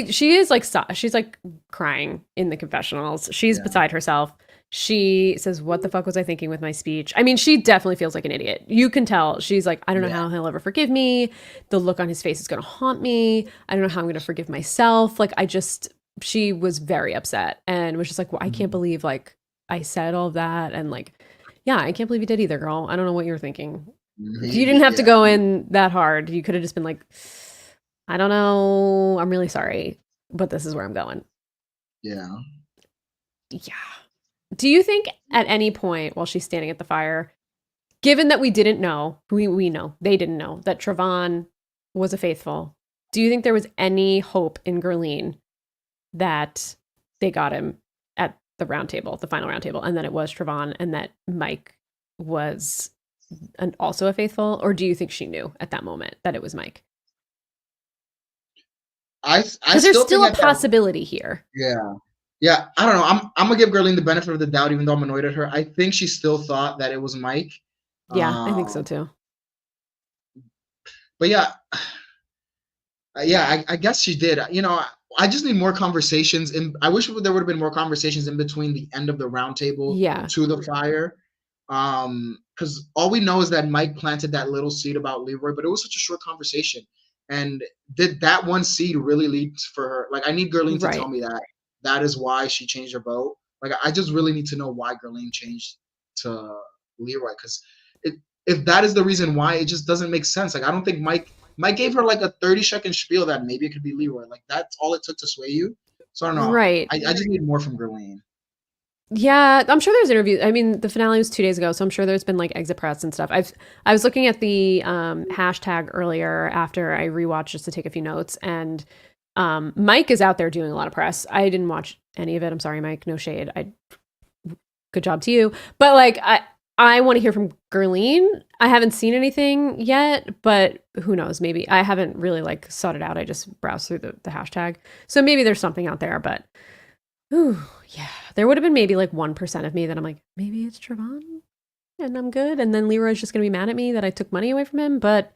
Speaker 1: She is like, she's like crying in the confessionals. She's
Speaker 2: Yeah,
Speaker 1: beside herself. She says, "What the fuck was I thinking with my speech?" I mean, she definitely feels like an idiot. You can tell. She's like, "I don't know
Speaker 2: yeah,
Speaker 1: how he'll ever forgive me. The look on his face is going to haunt me. I don't know how I'm going to forgive myself." Like, she was very upset and was just like, "Well, I can't
Speaker 2: mhm.
Speaker 1: believe like I said all of that." And like, yeah, I can't believe you did either, girl. I don't know what you're thinking. You didn't have to
Speaker 2: Yeah,
Speaker 1: go in that hard. You could have just been like, I don't know. I'm really sorry, but this is where I'm going.
Speaker 2: yeah.
Speaker 1: Yeah. Do you think at any point while she's standing at the fire, given that we didn't know, we know, they didn't know that Travon was a faithful, do you think there was any hope in Gerline that they got him at the round table, the final round table, and that it was Travon and that Mike was also a faithful? Or do you think she knew at that moment that it was Mike?
Speaker 2: I
Speaker 1: Because there's
Speaker 2: still
Speaker 1: still
Speaker 2: think
Speaker 1: a
Speaker 2: at that.
Speaker 1: possibility here.
Speaker 2: Yeah. Yeah, I don't know. I'm gonna give Gerline the benefit of the doubt, even though I'm annoyed at her. I think she still thought that it was Mike.
Speaker 1: Yeah, I think so
Speaker 2: Um,
Speaker 1: too.
Speaker 2: but yeah, yeah, I guess she did. You know, I just need more conversations. I wish there would have been more conversations in between the end of the round table
Speaker 1: Yeah,
Speaker 2: to the fire. Because all we know is that Mike planted that little seed about Leroy, but it was such a short conversation. And did that one seed really lead for her? Like, I need Gerline to tell
Speaker 1: right.
Speaker 2: me that that is why she changed her vote. Like, I just really need to know why Gerline changed to Leroy. Because it, if that is the reason why, it just doesn't make sense. Like, I don't think Mike gave her like a 30-second spiel that maybe it could be Leroy. Like, that's all it took to sway you. So I don't know.
Speaker 1: Right.
Speaker 2: I just need more from Gerline.
Speaker 1: Yeah, I'm sure there's interviews. I mean, the finale was 2 days ago, so I'm sure there's been like exit press and stuff. I was looking at the hashtag earlier after I rewatched just to take a few notes, and Mike is out there doing a lot of press. I didn't watch any of it. I'm sorry, Mike. No shade. I good job to you. But like I want to hear from Gerline. I haven't seen anything yet, but who knows? Maybe I haven't really like sought it out. I just browsed through the hashtag. So maybe there's something out there, but ooh, yeah. There would have been maybe like 1% of me that I'm like, maybe it's Trevon and I'm good. And then Leroy's just gonna be mad at me that I took money away from him. But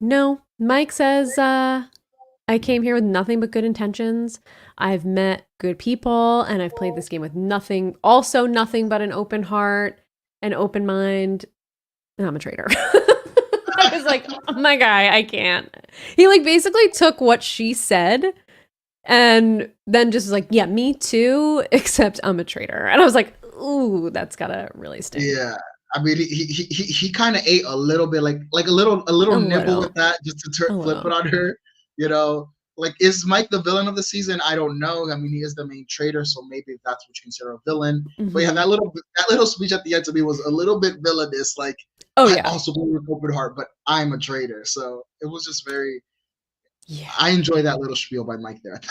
Speaker 1: no, Mike says, I came here with nothing but good intentions. I've met good people and I've played this game with nothing but an open heart, an open mind, and I'm a traitor. I was like, oh my guy, I can't. He like basically took what she said and then just was like, yeah, me too, except I'm a traitor. And I was like, ooh, that's gotta really sting.
Speaker 2: Yeah. I mean, he kind of ate a little bit, like a
Speaker 1: A
Speaker 2: little nibble with
Speaker 1: little,
Speaker 2: that, just to
Speaker 1: a
Speaker 2: flip it
Speaker 1: little.
Speaker 2: on her. You know, like, is Mike the villain of the season? I don't know. I mean, he is the main traitor, so maybe that's what you consider a villain. But yeah,
Speaker 1: Hmm.
Speaker 2: that little speech at the end to me was a little bit villainous. Like,
Speaker 1: Oh
Speaker 2: I
Speaker 1: yeah.
Speaker 2: also believe with open heart, but I'm a traitor. So it was just very.
Speaker 1: Yeah.
Speaker 2: I enjoy that little spiel by Mike there.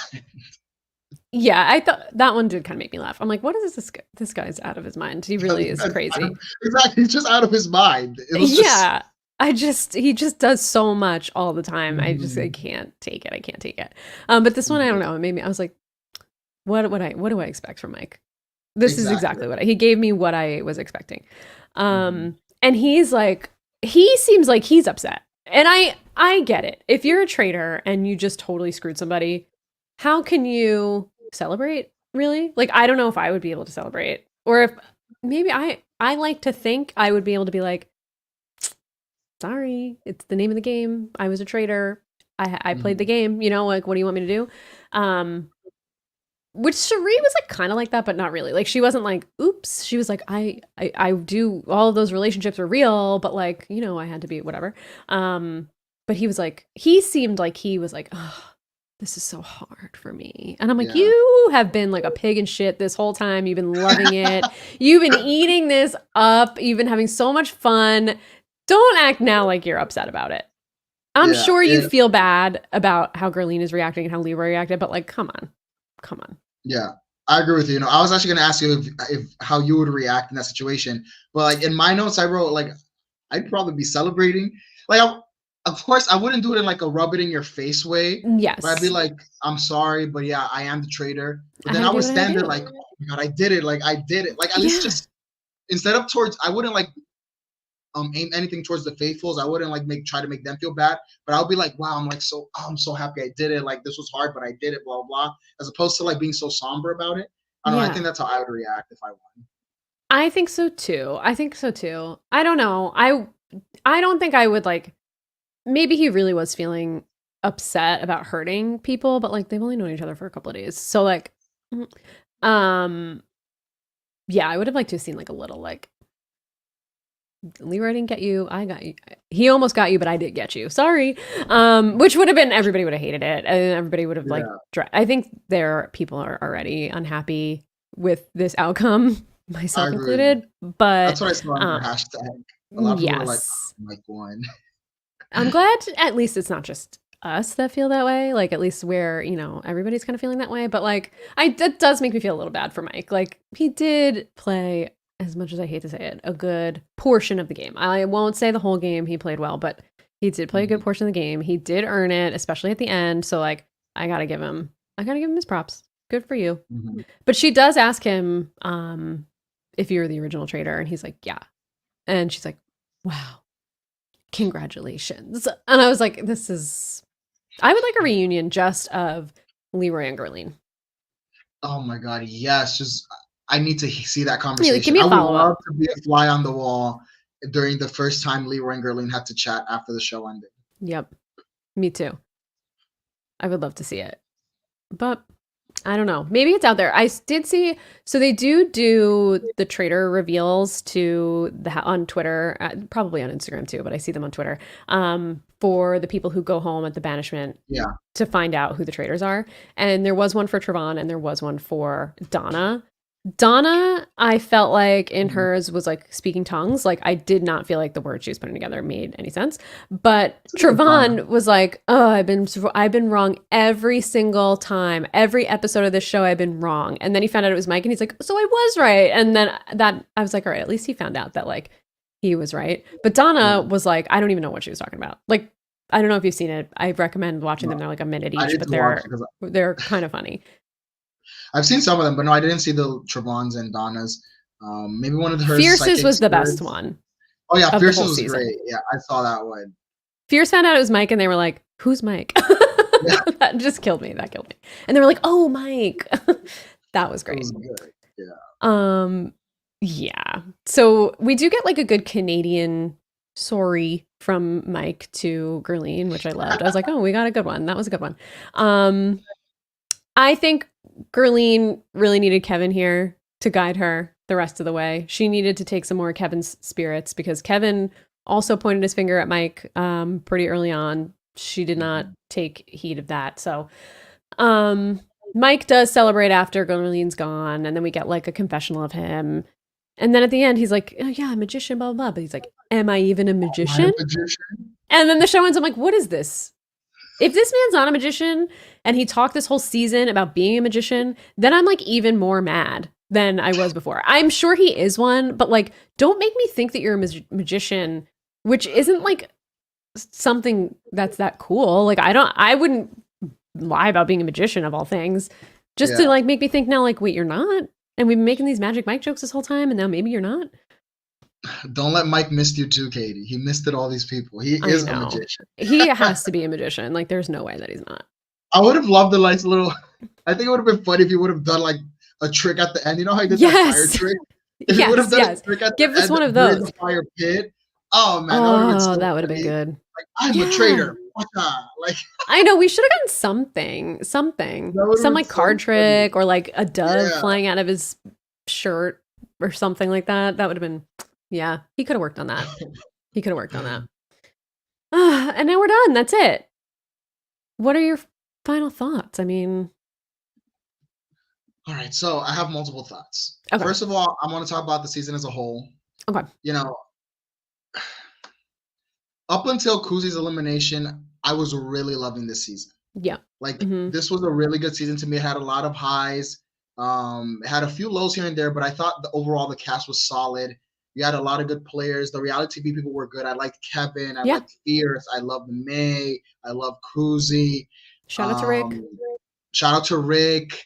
Speaker 1: Yeah, I thought that one did kind of make me laugh. I'm like, what is this? This guy's out of his mind. He really is crazy.
Speaker 2: Exactly, he's just out of his mind. It was just.
Speaker 1: Yeah. He just does so much all the time. I
Speaker 2: Mhm.
Speaker 1: can't take it. I can't take it. But this one, I don't know. It made me, I was like, what do I expect from Mike? This is
Speaker 2: Exactly.
Speaker 1: exactly he gave me what I was expecting.
Speaker 2: Mhm.
Speaker 1: And he's like, he seems like he's upset. And I get it. If you're a traitor and you just totally screwed somebody, how can you celebrate, really? Like, I don't know if I would be able to celebrate. Or if maybe I like to think I would be able to be like, sorry, it's the name of the game. I was a traitor. I played the
Speaker 2: Mhm.
Speaker 1: game, like what do you want me to do? Um which Cherie was like kind of like that, but not really. Like she wasn't like, oops. She was like, I do all of those relationships are real, but like, I had to be whatever. Um but he seemed like he was like, oh, this is so hard for me. And I'm like,
Speaker 2: Yeah.
Speaker 1: you have been like a pig in shit this whole time. You've been loving it. You've been eating this up. You've been having so much fun. Don't act now like you're upset about it. I'm
Speaker 2: Yeah.
Speaker 1: sure you feel bad about how Gerline is reacting and how Leroy reacted, but like, come on.
Speaker 2: Yeah. I agree with you. I was actually going to ask you if how you would react in that situation. But like in my notes, I wrote like I'd probably be celebrating. Like, of course, I wouldn't do it in like a rub it in your face way.
Speaker 1: Yes.
Speaker 2: But I'd be like, I'm sorry, but yeah, I am the traitor. But then
Speaker 1: I
Speaker 2: I would stand there like, oh my God, I did it. Like, I did it. Like, at least just instead of towards, I wouldn't like aim anything towards the faithfuls. I wouldn't like try to make them feel bad. But I'll be like, wow, I'm so happy I did it. Like, this was hard, but I did it, blah, blah, blah. As opposed to like being so somber about it. I don't know. I think that's how I would react if I won.
Speaker 1: I think so too. I don't know. I don't think I would like, maybe he really was feeling upset about hurting people, but like they've only known each other for a couple of days. So like, yeah, I would have liked to have seen like a little like, Leroy didn't get you, I got you. He almost got you, but I did get you. Sorry. Which would have been, everybody would have hated it. And everybody would have like, I think people are already unhappy with this outcome, myself included. But
Speaker 2: that's what I saw on the hashtag. A lot of people were like, Mike won.
Speaker 1: I'm glad at least it's not just us that feel that way. Like at least where, everybody's kind of feeling that way. But like, that does make me feel a little bad for Mike. Like he did play, as much as I hate to say it, a good portion of the game. I won't say the whole game he played well, but he did play a good portion of the game. He did earn it, especially at the end. So like, I gotta give him his props. Good for you. Mm-hmm. But she does ask him if you're the original traitor, and he's like, yeah. And she's like, wow, congratulations. And I was like, I would like a reunion just of Leroy and Gerline.
Speaker 2: Oh my God, yes. Just I need to see that conversation.
Speaker 1: Give me a follow-up.
Speaker 2: I would love to be a fly on the wall during the first time Leroy and Gerline had to chat after the show ended.
Speaker 1: Yep. Me too. I would love to see it. But I don't know. Maybe it's out there. I did see, so they do the traitor reveals on Twitter, probably on Instagram too, but I see them on Twitter, for the people who go home at the banishment to find out who the traitors are. And there was one for Trevon and there was one for Donna. Donna, I felt like in hers was like speaking tongues. Like I did not feel like the words she was putting together made any sense. But Trevon was like, "Oh, I've been wrong every single time. Every episode of this show, I've been wrong." And then he found out it was Mike, and he's like, "So I was right." And then I was like, "All right, at least he found out that like he was right." But Donna was like, I don't even know what she was talking about. Like, I don't know if you've seen it. I recommend watching them. They're like a minute each, but they're kind of funny.
Speaker 2: I've seen some of them, but no, I didn't see the Trevons and Donnas. Maybe one of her
Speaker 1: Fierce's was the best one.
Speaker 2: Oh yeah, Fierce's was great. Yeah, I saw that one.
Speaker 1: Fierce found out it was Mike, and they were like, "Who's Mike?" That just killed me. And they were like, "Oh, Mike." That was great.
Speaker 2: That was good. Yeah.
Speaker 1: Yeah. So we do get like a good Canadian sorry from Mike to Gerline, which I loved. I was like, "Oh, we got a good one." That was a good one. I think Gerline really needed Kevin here to guide her the rest of the way. She needed to take some more of Kevin's spirits because Kevin also pointed his finger at Mike pretty early on. She did not take heed of that. So Mike does celebrate after Gerline's gone, and then we get like a confessional of him. And then at the end, he's like, "Oh yeah, magician, blah, blah, blah." But he's like, "Am I even a magician?" And then the show ends, I'm like, what is this? If this man's not a magician and he talked this whole season about being a magician, then I'm like even more mad than I was before. I'm sure he is one, but like, don't make me think that you're a magician, which isn't like something that's that cool. Like, I wouldn't lie about being a magician of all things, just to like make me think now, like, wait, you're not? And we've been making these Magic Mike jokes this whole time, and now maybe you're not?
Speaker 2: Don't let Mike miss you too, Katie. He missed it all these people. He is a magician.
Speaker 1: He has to be a magician. Like, there's no way that he's not.
Speaker 2: I would have loved the nice little. I think it would have been funny if he would have done like a trick at the end. You know how he did that fire trick? If he would have done a trick at
Speaker 1: Give us one of those.
Speaker 2: The fire pit. Oh man,
Speaker 1: that would have been good.
Speaker 2: Like, I'm a traitor. Like,
Speaker 1: I know we should have gotten something, some like card trick or like a dove flying out of his shirt or something like that. That would have been. Yeah, he could have worked on that. And now we're done. That's it. What are your final thoughts? I mean,
Speaker 2: All right, so I have multiple thoughts.
Speaker 1: okay.
Speaker 2: First of all, I want to talk about the season as a whole.
Speaker 1: Okay.
Speaker 2: You know, up until Kuzi's elimination, I was really loving this season.
Speaker 1: Yeah.
Speaker 2: Like
Speaker 1: Hmm.
Speaker 2: this was a really good season to me. It had a lot of highs. It had a few lows here and there, but I thought overall the cast was solid. You had a lot of good players. The reality TV people were good. I liked Kevin. I
Speaker 1: Yeah.
Speaker 2: liked Fierce. I loved May. I loved Kuzi.
Speaker 1: Shout out to Rick.
Speaker 2: Shout out to Rick.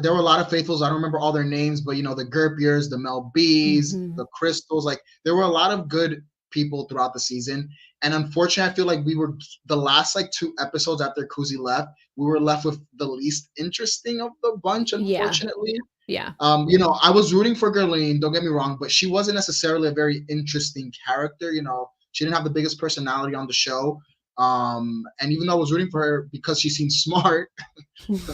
Speaker 2: There were a lot of faithfuls. I don't remember all their names, but the Gerpiers, the Mel B's,
Speaker 1: Hmm.
Speaker 2: the Crystals. Like there were a lot of good people throughout the season. And unfortunately, I feel like we were the last like 2 episodes after Kuzi left, we were left with the least interesting of the bunch,
Speaker 1: Yeah.
Speaker 2: unfortunately.
Speaker 1: Yeah.
Speaker 2: I was rooting for Gerline, don't get me wrong, but she wasn't necessarily a very interesting character. She didn't have the biggest personality on the show. And even though I was rooting for her because she seemed smart,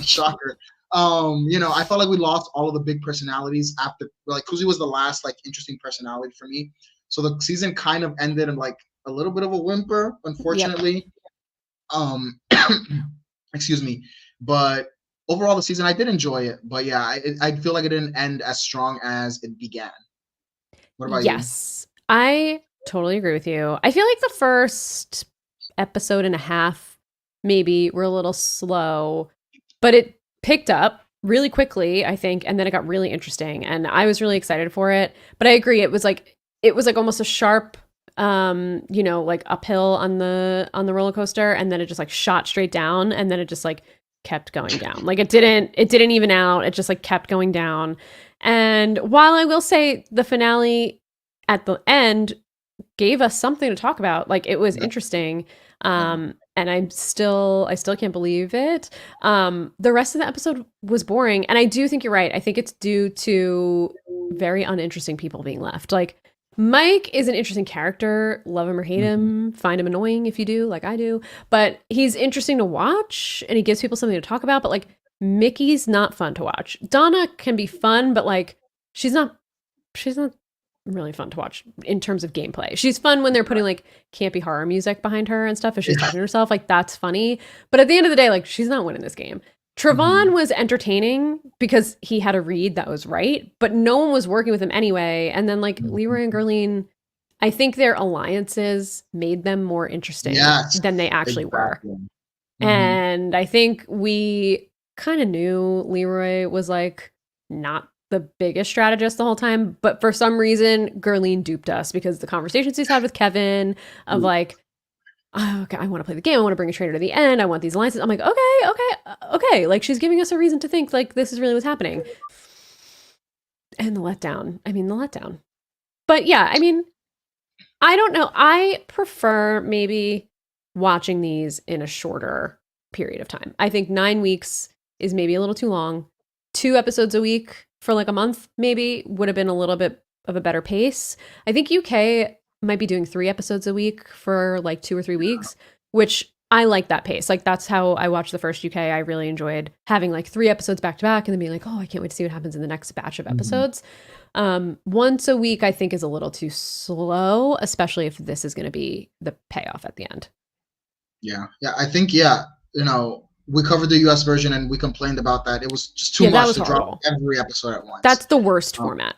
Speaker 2: shocker. I felt like we lost all of the big personalities after like Kuzi was the last like interesting personality for me. So the season kind of ended in like a little bit of a whimper,
Speaker 1: Yep.
Speaker 2: unfortunately. Um excuse me. But overall the season I did enjoy it. But yeah, I feel like it didn't end as strong as it began. What about you?
Speaker 1: Yes. I totally agree with you. I feel like the first episode and a half maybe were a little slow, but it picked up really quickly, I think, and then it got really interesting and I was really excited for it. But I agree it was like almost a sharp like uphill on the roller coaster and then it just like shot straight down and then it just like kept going down. Like it didn't even out. It just like kept going down. And while I will say the finale at the end gave us something to talk about, like it was
Speaker 2: Yeah.
Speaker 1: interesting.
Speaker 2: Yeah.
Speaker 1: And I still can't believe it. The rest of the episode was boring. And I do think you're right. I think it's due to very uninteresting people being left. Like Mike is an interesting character. Love him or hate
Speaker 2: Mhm.
Speaker 1: him. Find him annoying if you do, like I do. But he's interesting to watch and he gives people something to talk about. But like Mickey's not fun to watch. Donna can be fun, but like she's not really fun to watch in terms of gameplay. She's fun when they're putting like campy horror music behind her and stuff as she's
Speaker 2: Yeah.
Speaker 1: talking to herself. Like that's funny. But at the end of the day, like she's not winning this game. Trevon
Speaker 2: Mhm.
Speaker 1: was entertaining because he had a read that was right, but no one was working with him anyway. And then like Leroy and Gerline, I think their alliances made them more interesting
Speaker 2: Yes,
Speaker 1: than they actually were.
Speaker 2: exactly. Mhm.
Speaker 1: And I think we kind of knew Leroy was like not the biggest strategist the whole time, but for some reason, Gerline duped us because the conversations he's had with Kevin of like, oh, okay, I want to play the game. I want to bring a traitor to the end. I want these alliances. I'm like, okay. Like she's giving us a reason to think like this is really what's happening. And the letdown. I mean, the letdown. But yeah, I mean, I don't know. I prefer maybe watching these in a shorter period of time. I think 9 weeks is maybe a little too long. 2 episodes a week for like a month maybe would have been a little bit of a better pace. I think UK might be doing 3 episodes a week for like 2 or 3 weeks, which I like that pace. Like that's how I watched the first UK. I really enjoyed having like 3 episodes back to back and then being like, oh, I can't wait to see what happens in the next batch of
Speaker 2: Mhm.
Speaker 1: episodes. Once a week, I think is a little too slow, especially if this is going to be the payoff at the end.
Speaker 2: Yeah. Yeah. I think, we covered the US version and we complained about that. It was just too
Speaker 1: Yeah, that
Speaker 2: much
Speaker 1: was
Speaker 2: to drop
Speaker 1: horrible.
Speaker 2: every episode at once.
Speaker 1: That's the worst
Speaker 2: Um,
Speaker 1: format.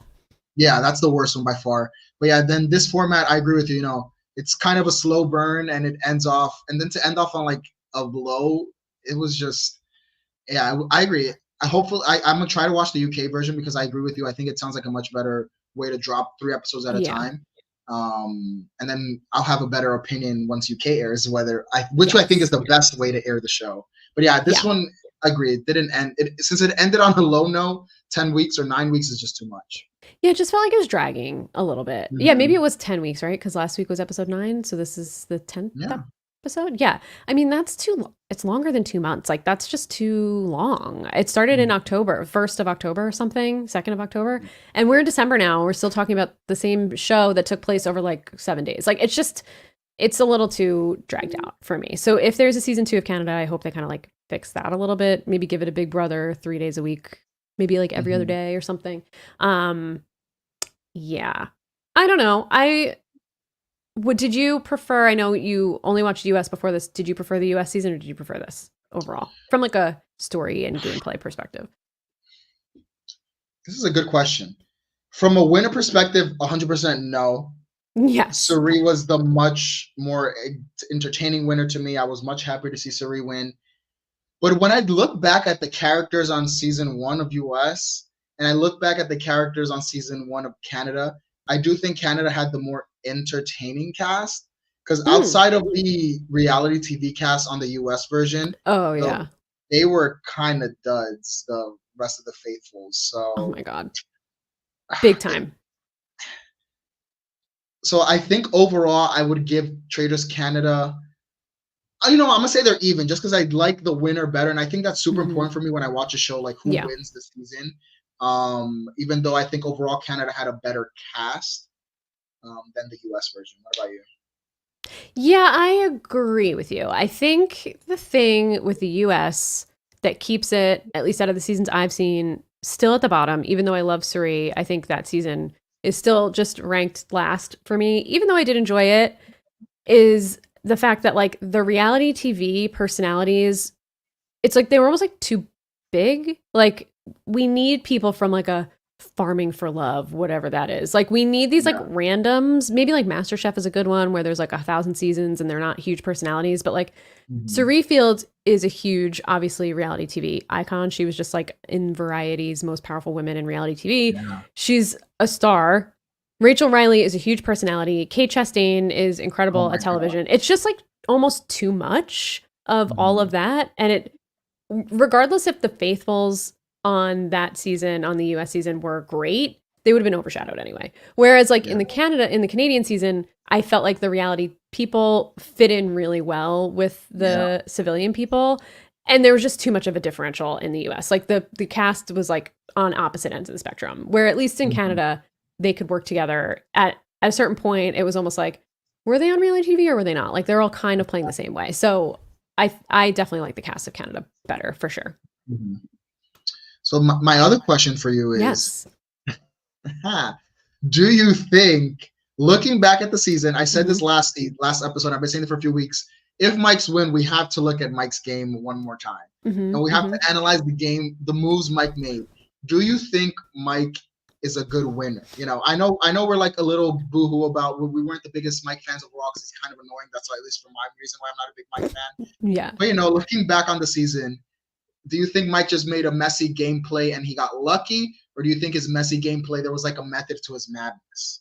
Speaker 2: yeah, that's the worst one by far. But yeah, then this format, I agree with you. It's kind of a slow burn and it ends off, and then to end off on like a low, it was just, yeah, I agree. I'm gonna try to watch the UK version because I agree with you. I think it sounds like a much better way to drop 3 episodes at a
Speaker 1: Yeah.
Speaker 2: time. And then I'll have a better opinion once UK airs, which I think is
Speaker 1: Yes.
Speaker 2: the best way to air the show. But yeah, this
Speaker 1: Yeah.
Speaker 2: one, agree. It didn't end. Since it ended on a low note. 10 weeks or 9 weeks is just too much.
Speaker 1: Yeah, it just felt like it was dragging a little bit. Yeah, maybe it
Speaker 2: Mhm.
Speaker 1: was 10 weeks, right? Because last week was episode 9. So this is the 10th
Speaker 2: Yeah.
Speaker 1: episode. Yeah. I mean, it's longer than 2 months. Like, that's just too long. It started in October, 1st of October or something, 2nd of October. And we're in December now. We're still talking about the same show that took place over like 7 days. Like, it's a little too dragged out for me. So if there's a season 2 of Canada, I hope they kind of like fix that a little bit. Maybe give it a big brother 3 days a week, maybe like every other
Speaker 2: Mhm.
Speaker 1: day or something. Yeah. I don't know. Did you prefer? I know you only watched US before this. Did you prefer the US season or did you prefer this overall from like a story and gameplay perspective?
Speaker 2: This is a good question. From a winner perspective, 100% no.
Speaker 1: Yes.
Speaker 2: Suri was the much more entertaining winner to me. I was much happier to see Suri win. But when I look back at the characters on season 1 of US and I look back at the characters on season 1 of Canada, I do think Canada had the more entertaining cast. Because
Speaker 1: Mm.
Speaker 2: outside of the reality TV cast on the US version,
Speaker 1: Oh
Speaker 2: the,
Speaker 1: yeah.
Speaker 2: they were kind of duds, the rest of the faithfuls.
Speaker 1: Oh
Speaker 2: So,
Speaker 1: my God. Big time.
Speaker 2: so I think overall, I would give Traitors Canada. I'm gonna say they're even, just because I like the winner better, and I think that's super
Speaker 1: Hmm.
Speaker 2: important for me when I watch a show, like who
Speaker 1: Yeah.
Speaker 2: wins this season. Even though I think overall Canada had a better cast than the US version. What about you?
Speaker 1: Yeah, I agree with you. I think the thing with the US that keeps it, at least out of the seasons I've seen, still at the bottom, even though I love Suri, I think that season is still just ranked last for me, even though I did enjoy it, is the fact that like the reality TV personalities, it's like they were almost like too big. Like we need people from like a farming for love, whatever that is. Like we need these like
Speaker 2: Yeah.
Speaker 1: randoms. Maybe like MasterChef is a good one where there's like 1,000 seasons and they're not huge personalities, but like
Speaker 2: Mhm.
Speaker 1: Cerie Fields is a huge, obviously, reality TV icon. She was just like in Variety's most powerful women in reality TV.
Speaker 2: Yeah.
Speaker 1: She's a star. Rachel Riley is a huge personality. Kate Chastain is
Speaker 2: Oh
Speaker 1: incredible
Speaker 2: my
Speaker 1: at
Speaker 2: god.
Speaker 1: television. It's just like almost too much of all
Speaker 2: Mhm.
Speaker 1: of that. And it, regardless if the faithfuls on that season, on the US season, were great, they would have been overshadowed anyway. Whereas like
Speaker 2: Yeah.
Speaker 1: in the Canadian season, I felt like the reality people fit in really well with
Speaker 2: Yeah.
Speaker 1: the civilian people. And there was just too much of a differential in the US. Like the cast was like on opposite ends of the spectrum. Where at least in
Speaker 2: Mhm.
Speaker 1: Canada, they could work together. At a certain point, it was almost like, were they on reality TV or were they not? Like they're all kind of playing the same way. So I definitely like the cast of Canada better for sure.
Speaker 2: Mhm. So my other question for you is,
Speaker 1: Yes.
Speaker 2: do you think, looking back at the season, I said
Speaker 1: Hmm.
Speaker 2: this last episode, I've been saying it for a few weeks. If Mike's win, we have to look at Mike's game one more time,
Speaker 1: Hmm.
Speaker 2: and we have
Speaker 1: Hmm.
Speaker 2: to analyze the game, the moves Mike made. Do you think Mike is a good winner? I know we're like a little boohoo about we weren't the biggest Mike fans overall because it's kind of annoying. That's why, at least for my reason, why I'm not a big Mike fan.
Speaker 1: Yeah.
Speaker 2: But looking back on the season, do you think Mike just made a messy gameplay and he got lucky, or do you think his messy gameplay there was like a method to his madness?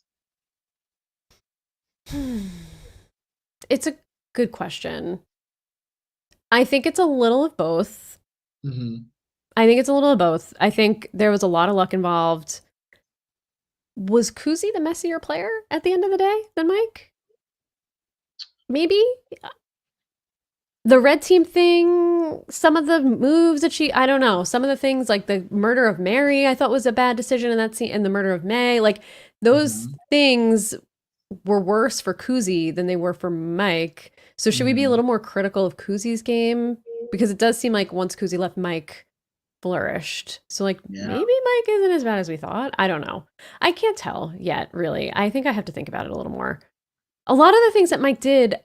Speaker 1: It's a good question. I think it's a little of both.
Speaker 2: Mm-hmm.
Speaker 1: I think it's a little of both. I think there was a lot of luck involved. Was Kuzi the messier player at the end of the day than Mike? Maybe the red team thing, some of the moves that I don't know, some of the things like the murder of Mary, I thought was a bad decision in that scene, and the murder of May, like those
Speaker 2: Mm-hmm.
Speaker 1: things were worse for Kuzi than they were for Mike. So should we be a
Speaker 2: Mm-hmm.
Speaker 1: little more critical of Kuzi's game? Because it does seem like once Kuzi left, Mike flourished. So like
Speaker 2: Yeah.
Speaker 1: maybe Mike isn't as bad as we thought. I don't know. I can't tell yet, really. I think I have to think about it a little more. A lot of the things that Mike did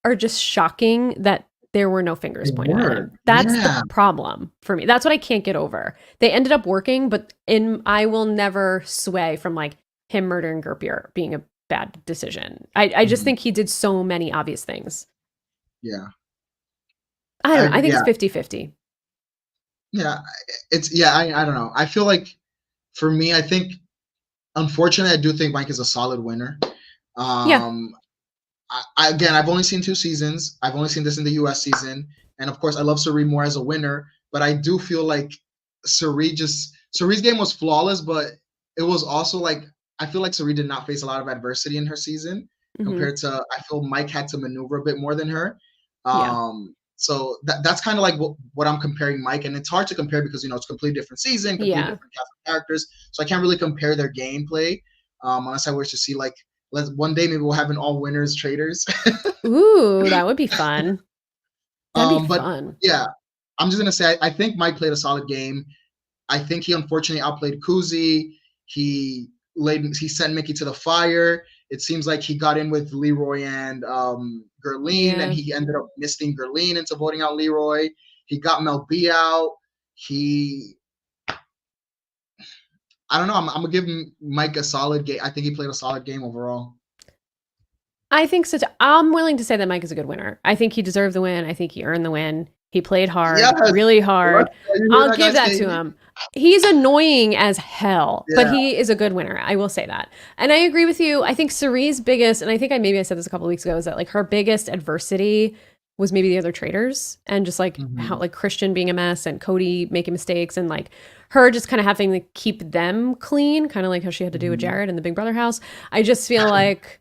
Speaker 1: are just shocking that there were no fingers
Speaker 2: They
Speaker 1: pointed at
Speaker 2: were.
Speaker 1: him. That's the
Speaker 2: Yeah.
Speaker 1: problem for me. That's what I can't get over. They ended up working, but I will never sway from like him murdering Gerpier being a bad decision. I just
Speaker 2: Mm-hmm.
Speaker 1: think he did so many obvious things.
Speaker 2: Yeah.
Speaker 1: I
Speaker 2: I
Speaker 1: don't know. I
Speaker 2: agree.
Speaker 1: think it's
Speaker 2: Yeah.
Speaker 1: 50-50.
Speaker 2: Yeah. I don't know. I feel like for me, I think unfortunately I do think Mike is a solid winner.
Speaker 1: Yeah.
Speaker 2: Um again, I've only seen 2 seasons. I've only seen this in the US season. And of course, I love Suri more as a winner, but I do feel like Suri's game was flawless, but it was also like I feel like Suri did not face a lot of adversity in her season
Speaker 1: Hmm.
Speaker 2: compared to I feel Mike had to maneuver a bit more than her.
Speaker 1: Yeah.
Speaker 2: So that's kind of like what I'm comparing Mike, and it's hard to compare because it's a completely different season, completely
Speaker 1: Yeah.
Speaker 2: different cast of characters, so I can't really compare their gameplay unless I wish to see like let's one day maybe we'll have an all winners traders.
Speaker 1: Ooh, that would be fun. That'd be
Speaker 2: But
Speaker 1: fun.
Speaker 2: yeah, I'm just gonna say I think Mike played a solid game. I think he unfortunately outplayed Kuzi. He sent Mickey to the fire, it seems like he got in with Leroy and Gurleen, and
Speaker 1: Yeah.
Speaker 2: he ended up misting Gurleen into voting out Leroy. He got Mel B out. I don't know. I'm gonna give Mike a solid game. I think he played a solid game overall.
Speaker 1: I think so. I'm willing to say that Mike is a good winner. I think he deserved the win. I think he earned the win. He played hard,
Speaker 2: Yes.
Speaker 1: really hard.
Speaker 2: You hear
Speaker 1: I'll
Speaker 2: that,
Speaker 1: give
Speaker 2: guys?
Speaker 1: that to him. He's annoying as hell, but
Speaker 2: Yeah.
Speaker 1: he is a good winner. I will say that. And I agree with you. I think Cerie's biggest, and I think I said this a couple of weeks ago, is that like her biggest adversity was maybe the other traitors and just like how like Christian being a mess and Cody making mistakes and like her just kind of having to keep them clean, kind of like how she had to do with Jared in the Big Brother house. I just feel like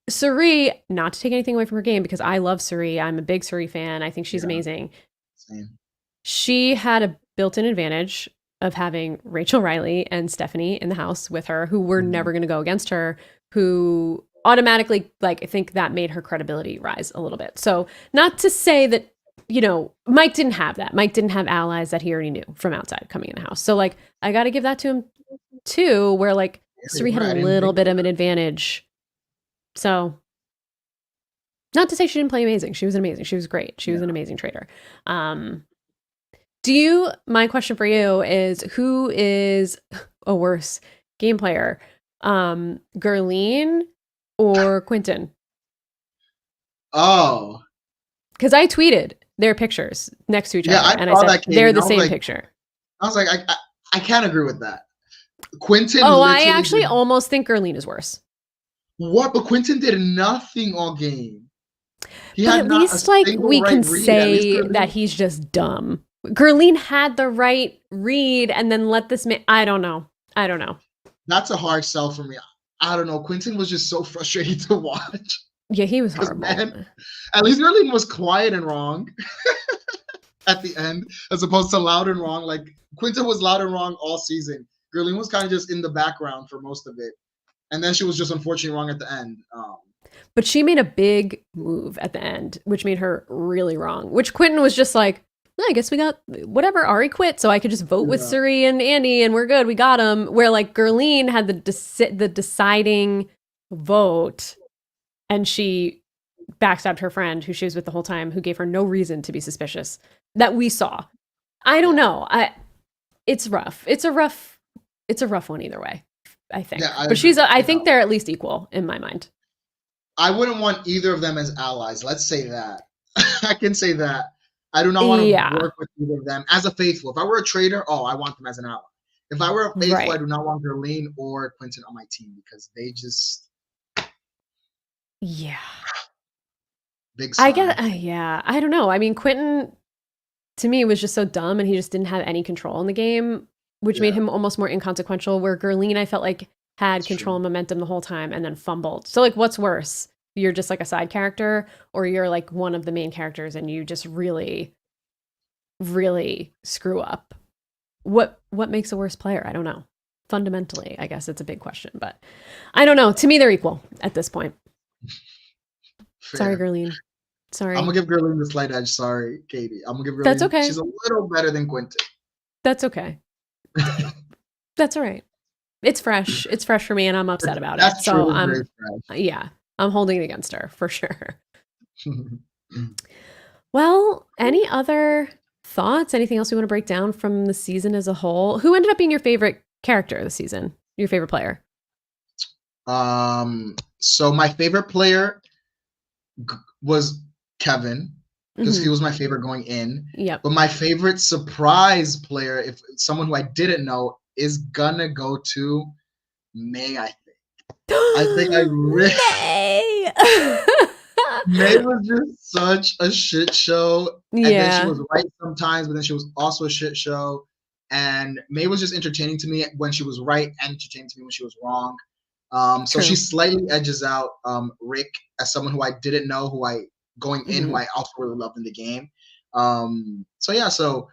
Speaker 1: Cirie, not to take anything away from her game because I love Cirie. I'm a big Cirie fan. I think she's amazing.
Speaker 2: Same.
Speaker 1: She had a built-in advantage of having Rachel Riley and Stephanie in the house with her, who were never going to go against her, who automatically, like, I think that made her credibility rise a little bit. So not to say that, you know, Mike didn't have that. Mike didn't have allies that he already knew from outside coming in the house. So, like, I got to give that to him, too, where, like, Cirie had a little bit of an advantage. So, not to say she didn't play amazing. She was amazing. She was great. She was an amazing traitor. My question for you is, who is a worse game player? Gurleen or Quentin?
Speaker 2: Oh.
Speaker 1: Because I tweeted their pictures next to each other. And I said, they're the same picture.
Speaker 2: I was like, I can't agree with that. Quentin.
Speaker 1: Oh, I actually almost think Gurleen is worse.
Speaker 2: What? But Quentin did nothing all game.
Speaker 1: But at least, like, we can say that he's just dumb. Gurleen had the right read and then let this man. I don't know.
Speaker 2: That's a hard sell for me. I don't know. Quentin was just so frustrating to watch.
Speaker 1: Yeah, he was horrible.
Speaker 2: Man, at least Gurleen was quiet and wrong at the end, as opposed to loud and wrong. Like, Quentin was loud and wrong all season. Gurleen was kind of just in the background for most of it. And then she was just unfortunately wrong at the end.
Speaker 1: But she made a big move at the end, which made her really wrong. Which Quentin was just like, I guess we got whatever. Ari quit, so I could just vote with Cirie and Andy, and we're good. We got him. Where like Gurleen had the deciding vote, and she backstabbed her friend who she was with the whole time, who gave her no reason to be suspicious that we saw. I don't know. It's rough. It's a rough one either way, I think. Yeah, but I think they're at least equal in my mind.
Speaker 2: I wouldn't want either of them as allies. Let's say that. I can say that. I do not want to work with either of them as a faithful. If I were a traitor, I want them as an ally. If I were a faithful, I do not want Gurleen or Quentin on my team because they just big sign.
Speaker 1: I don't know. I mean, Quentin to me was just so dumb and he just didn't have any control in the game, which made him almost more inconsequential, where Gurleen I felt like had control and momentum the whole time and then fumbled. So like, what's worse? You're just like a side character, or you're like one of the main characters and you just really, really screw up. What makes a worse player? I don't know. Fundamentally, I guess it's a big question, but I don't know. To me, they're equal at this point. Fair. Sorry, Gurleen. Sorry.
Speaker 2: I'm gonna give Gurleen the slight edge. Sorry, Katie. I'm gonna give Gurleen.
Speaker 1: That's okay.
Speaker 2: She's a little better than Quentin.
Speaker 1: That's okay. That's all right. It's fresh. It's fresh for me, and I'm upset about it. So I'm holding it against her for sure. Well, any other thoughts? Anything else we want to break down from the season as a whole? Who ended up being your favorite character this season? Your favorite player?
Speaker 2: So my favorite player was Kevin because he was my favorite going in.
Speaker 1: Yep.
Speaker 2: But my favorite surprise player, if someone who I didn't know, is gonna go to May, I think. I think I really May was just such a shit show. And then she was right sometimes, but then she was also a shit show. And May was just entertaining to me when she was right and entertaining to me when she was wrong. So she slightly edges out Rick as someone who I didn't know, who I also really loved in the game. So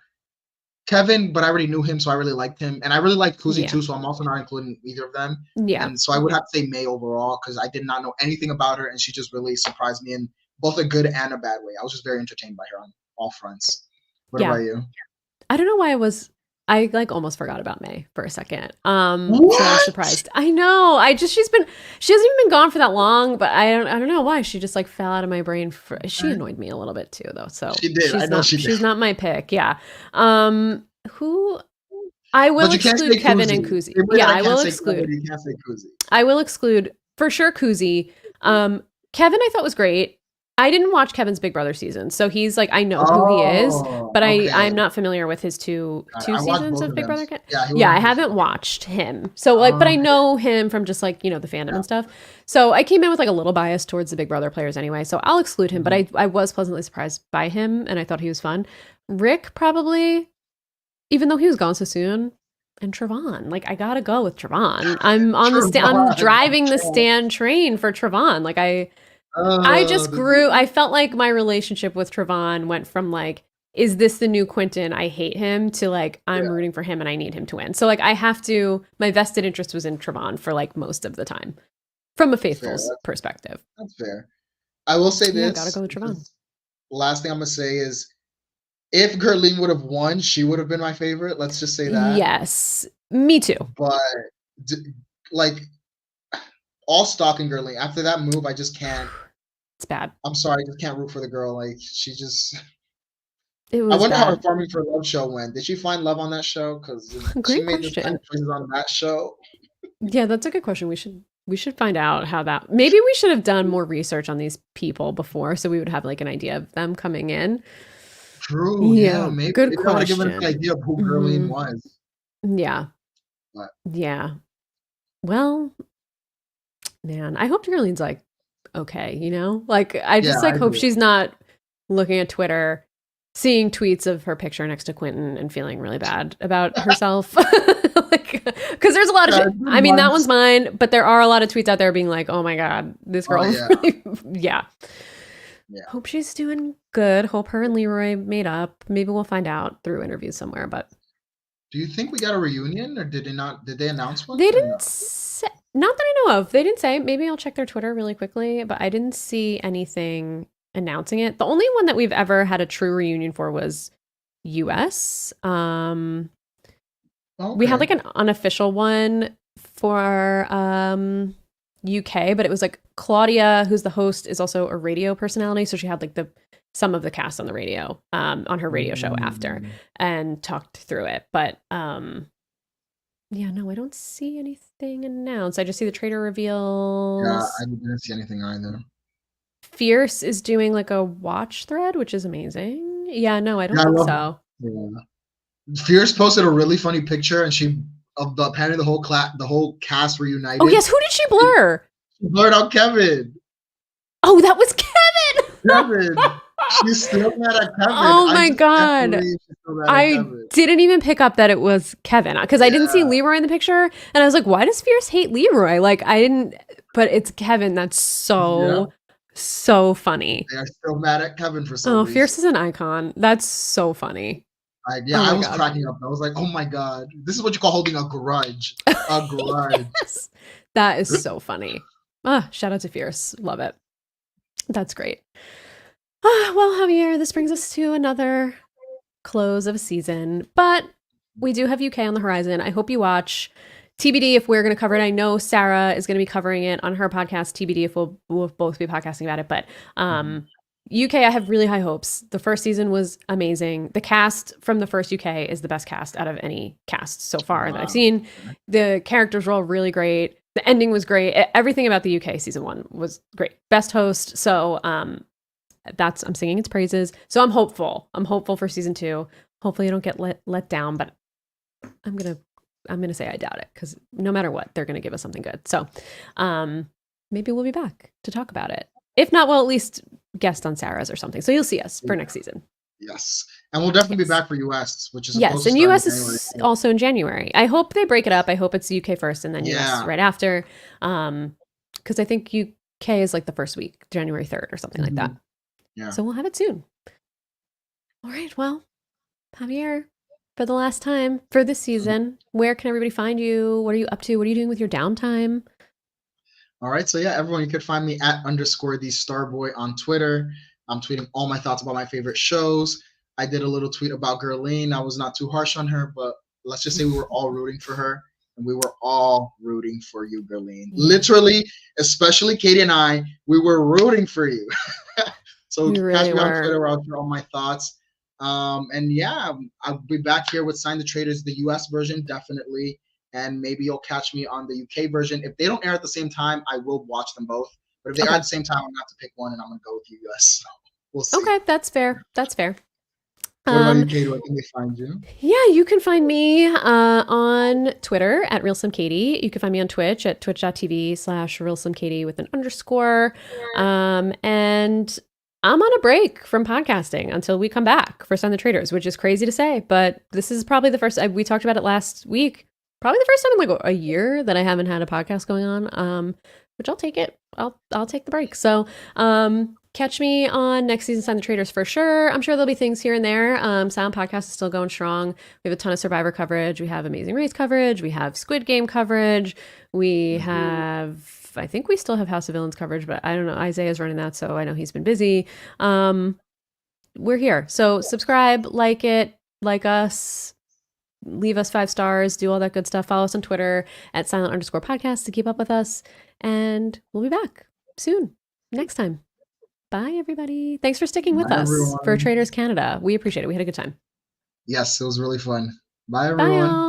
Speaker 2: Kevin, but I already knew him, so I really liked him. And I really liked Kuzi too, so I'm also not including either of them.
Speaker 1: Yeah.
Speaker 2: And so I would have to say May overall because I did not know anything about her, and she just really surprised me in both a good and a bad way. I was just very entertained by her on all fronts. What about you?
Speaker 1: I don't know why I was I like almost forgot about May for a second. So I was
Speaker 2: What?
Speaker 1: surprised. I know. She hasn't even been gone for that long, but I don't know why. She just like fell out of my brain she
Speaker 2: Okay.
Speaker 1: annoyed me a little bit too though. So
Speaker 2: She did. I know she did.
Speaker 1: she's not my pick. Yeah. Who I will
Speaker 2: But you can't
Speaker 1: exclude
Speaker 2: say
Speaker 1: Kevin and
Speaker 2: Kuzi.
Speaker 1: Kuzi.
Speaker 2: Same way
Speaker 1: Yeah,
Speaker 2: that I
Speaker 1: I
Speaker 2: can't
Speaker 1: will
Speaker 2: say Kevin,
Speaker 1: exclude.
Speaker 2: you can't say Kuzi.
Speaker 1: I will exclude for sure Kuzi. Kevin I thought was great. I didn't watch Kevin's Big Brother season, so he's like I know who he is,
Speaker 2: Oh,
Speaker 1: but
Speaker 2: okay.
Speaker 1: I'm not familiar with his two
Speaker 2: I watched
Speaker 1: seasons
Speaker 2: both
Speaker 1: of
Speaker 2: of
Speaker 1: Big
Speaker 2: them.
Speaker 1: Brother.
Speaker 2: Yeah, he
Speaker 1: Yeah,
Speaker 2: wasn't
Speaker 1: I
Speaker 2: too
Speaker 1: haven't
Speaker 2: funny.
Speaker 1: watched him. So like, but I
Speaker 2: Okay.
Speaker 1: know him from just like, the fandom
Speaker 2: Yeah.
Speaker 1: and stuff. So I came in with like a little bias towards the Big Brother players anyway. So I'll exclude him, but
Speaker 2: Mhm.
Speaker 1: I was pleasantly surprised by him and I thought he was fun. Rick probably, even though he was gone so soon. And Trevon, like I gotta go with Trevon. I'm
Speaker 2: Trevon.
Speaker 1: driving the Stan train for Trevon. Like I just grew.
Speaker 2: The
Speaker 1: I felt like my relationship with Trevon went from like, is this the new Quentin? I hate him to like, I'm
Speaker 2: yeah,
Speaker 1: rooting for him and I need him to win. So like, I have to, my vested interest was in Trevon for like most of the time from a
Speaker 2: fair.
Speaker 1: faithful's perspective.
Speaker 2: That's fair. I will say
Speaker 1: Yeah, gotta
Speaker 2: this.
Speaker 1: go with Trevon.
Speaker 2: Because last thing I'm gonna say is, if Gerline would have won, she would have been my favorite. Let's just say that.
Speaker 1: Yes, me too.
Speaker 2: But d- like all stock in Gerline. After that move, I just can't.
Speaker 1: It's bad.
Speaker 2: I'm sorry, I just can't root for the girl. Like she just.
Speaker 1: It
Speaker 2: I
Speaker 1: was
Speaker 2: wonder how her
Speaker 1: bad.
Speaker 2: Farming for Love show went. Did she find love on that show? Because she
Speaker 1: Great
Speaker 2: made this kind
Speaker 1: question.
Speaker 2: of choices on that show.
Speaker 1: Yeah, that's a good question. We should find out how that. Maybe we should have done more research on these people before, so we would have like an idea of them coming in.
Speaker 2: True. Yeah.
Speaker 1: Yeah,
Speaker 2: Maybe
Speaker 1: good
Speaker 2: that would have given us an
Speaker 1: question.
Speaker 2: idea of who Gerline
Speaker 1: Hmm.
Speaker 2: was.
Speaker 1: Yeah,
Speaker 2: But
Speaker 1: yeah. Well, man, I hope Darlene's like okay, Like I
Speaker 2: yeah,
Speaker 1: just
Speaker 2: I
Speaker 1: like hope
Speaker 2: do.
Speaker 1: she's not looking at Twitter, seeing tweets of her picture next to Quentin and feeling really bad about herself. Like because there's a lot of
Speaker 2: Yeah,
Speaker 1: shit. I mean, that one's
Speaker 2: months.
Speaker 1: mine, but there are a lot of tweets out there being like, "Oh my god, this
Speaker 2: Oh
Speaker 1: girl
Speaker 2: yeah.
Speaker 1: really yeah."
Speaker 2: Yeah.
Speaker 1: Hope she's doing good. Hope her and Leroy made up. Maybe we'll find out through interviews somewhere, but
Speaker 2: Do you think we got a reunion, or did they not? Did they announce one
Speaker 1: they
Speaker 2: or
Speaker 1: didn't
Speaker 2: no?
Speaker 1: say, not that I know of. They didn't say. Maybe I'll check their Twitter really quickly, but I didn't see anything announcing it. The only one that we've ever had a true reunion for was US.
Speaker 2: Oh,
Speaker 1: We had
Speaker 2: okay.
Speaker 1: like an unofficial one for UK, but it was like Claudia, who's the host, is also a radio personality, so she had like the some of the cast on the radio on her radio show after
Speaker 2: Mm,
Speaker 1: and talked through it. But yeah, no, I don't see anything announced. I just see the traitor
Speaker 2: yeah,
Speaker 1: reveals.
Speaker 2: I didn't see anything either.
Speaker 1: Fierce is doing like a watch thread, which is amazing. Yeah, no, I don't
Speaker 2: Yeah, I
Speaker 1: think
Speaker 2: love.
Speaker 1: so.
Speaker 2: Yeah. Fierce posted a really funny picture, and she of the apparently the whole cast
Speaker 1: Oh
Speaker 2: reunited.
Speaker 1: yes, who did she blur?
Speaker 2: She blurred out Kevin.
Speaker 1: Oh, that was Kevin.
Speaker 2: Kevin. She's still mad at Kevin.
Speaker 1: Oh
Speaker 2: I
Speaker 1: my
Speaker 2: just can't
Speaker 1: god.
Speaker 2: believe she's still mad at
Speaker 1: I
Speaker 2: Kevin.
Speaker 1: didn't even pick up that it was Kevin because I didn't see
Speaker 2: Yeah.
Speaker 1: Leroy in the picture. And I was like, why does Fierce hate Leroy? Like, I didn't, but it's Kevin. That's
Speaker 2: Yeah.
Speaker 1: so funny.
Speaker 2: They are still mad at Kevin for some
Speaker 1: Oh,
Speaker 2: reason.
Speaker 1: Fierce is an icon. That's so funny.
Speaker 2: Yeah,
Speaker 1: Oh
Speaker 2: I
Speaker 1: my
Speaker 2: was
Speaker 1: God.
Speaker 2: cracking up. I was like, oh my god, this is what you call holding a grudge. A grudge.
Speaker 1: Yes. That is so funny. Shout out to Fierce. Love it. That's great. Well, Javier, this brings us to another close of a season, but we do have UK on the horizon. I hope you watch. TBD if we're going to cover it. I know Sarah is going to be covering it on her podcast. TBD if we'll both be podcasting about it. But UK, I have really high hopes. The first season was amazing. The cast from the first UK is the best cast out of any cast so far that I've seen. The characters were all really great. The ending was great. Everything about the UK season 1 was great. Best host. So I'm singing its praises. So I'm hopeful. I'm hopeful for season 2. Hopefully I don't get let down, but I'm gonna say I doubt it because no matter what, they're gonna give us something good. So maybe we'll be back to talk about it. If not, we'll at least guest on Sarah's or something. So you'll see us for next season.
Speaker 2: Yes. And we'll definitely be
Speaker 1: Yes.
Speaker 2: back for US, which is supposed
Speaker 1: Yes,
Speaker 2: to
Speaker 1: and
Speaker 2: start in
Speaker 1: US
Speaker 2: January.
Speaker 1: is also in January. I hope they break it up. I hope it's UK first and then US
Speaker 2: Yeah.
Speaker 1: right after. Because I think UK is like the first week, January 3rd or something like that.
Speaker 2: Yeah.
Speaker 1: So we'll have it soon. All right. Well, Javier, for the last time for this season, where can everybody find you? What are you up to? What are you doing with your downtime?
Speaker 2: All right. So yeah, everyone, you could find me at _ the Starboy on Twitter. I'm tweeting all my thoughts about my favorite shows. I did a little tweet about Gerline. I was not too harsh on her, but let's just say we were all rooting for her, and we were all rooting for you, Berlin.
Speaker 1: Yeah.
Speaker 2: Literally, especially Katie and I, we were rooting for you. So
Speaker 1: We
Speaker 2: catch
Speaker 1: really
Speaker 2: me on
Speaker 1: were.
Speaker 2: Twitter where I'll share all my thoughts. And yeah, I'll be back here with Sign the Traitors, the US version, definitely. And maybe you'll catch me on the UK version. If they don't air at the same time, I will watch them both. But if they are
Speaker 1: Okay.
Speaker 2: at the same time, I'm gonna have to pick one, and I'm gonna go with the US. So we'll see.
Speaker 1: Okay, that's fair. That's fair.
Speaker 2: What about you,
Speaker 1: Um,
Speaker 2: Katie? Where can they find you?
Speaker 1: yeah, you can find me on Twitter at RealSlimKatie. You can find me on Twitch at twitch.tv/RealSlimKatie with an underscore. And I'm on a break from podcasting until we come back for Sign the Traitors, which is crazy to say, but this is probably the first, we talked about it last week, probably the first time in like a year that I haven't had a podcast going on, which I'll take it. I'll take the break. So, catch me on next season Sign the Traitors for sure. I'm sure there'll be things here and there. Sound Podcast is still going strong. We have a ton of Survivor coverage. We have Amazing Race coverage. We have Squid Game coverage. We have, I think we still have House of Villains coverage, but I don't know. Isaiah's running that, so I know he's been busy. We're here. So subscribe, like it, like us, leave us 5 stars, do all that good stuff. Follow us on Twitter at silent_podcast to keep up with us. And we'll be back soon, next time. Bye, everybody. Thanks for sticking with
Speaker 2: Bye,
Speaker 1: us for
Speaker 2: everyone.
Speaker 1: Traitors Canada. We appreciate it. We had a good time.
Speaker 2: Yes, it was really fun. Bye,
Speaker 1: Bye,
Speaker 2: everyone.
Speaker 1: y'all.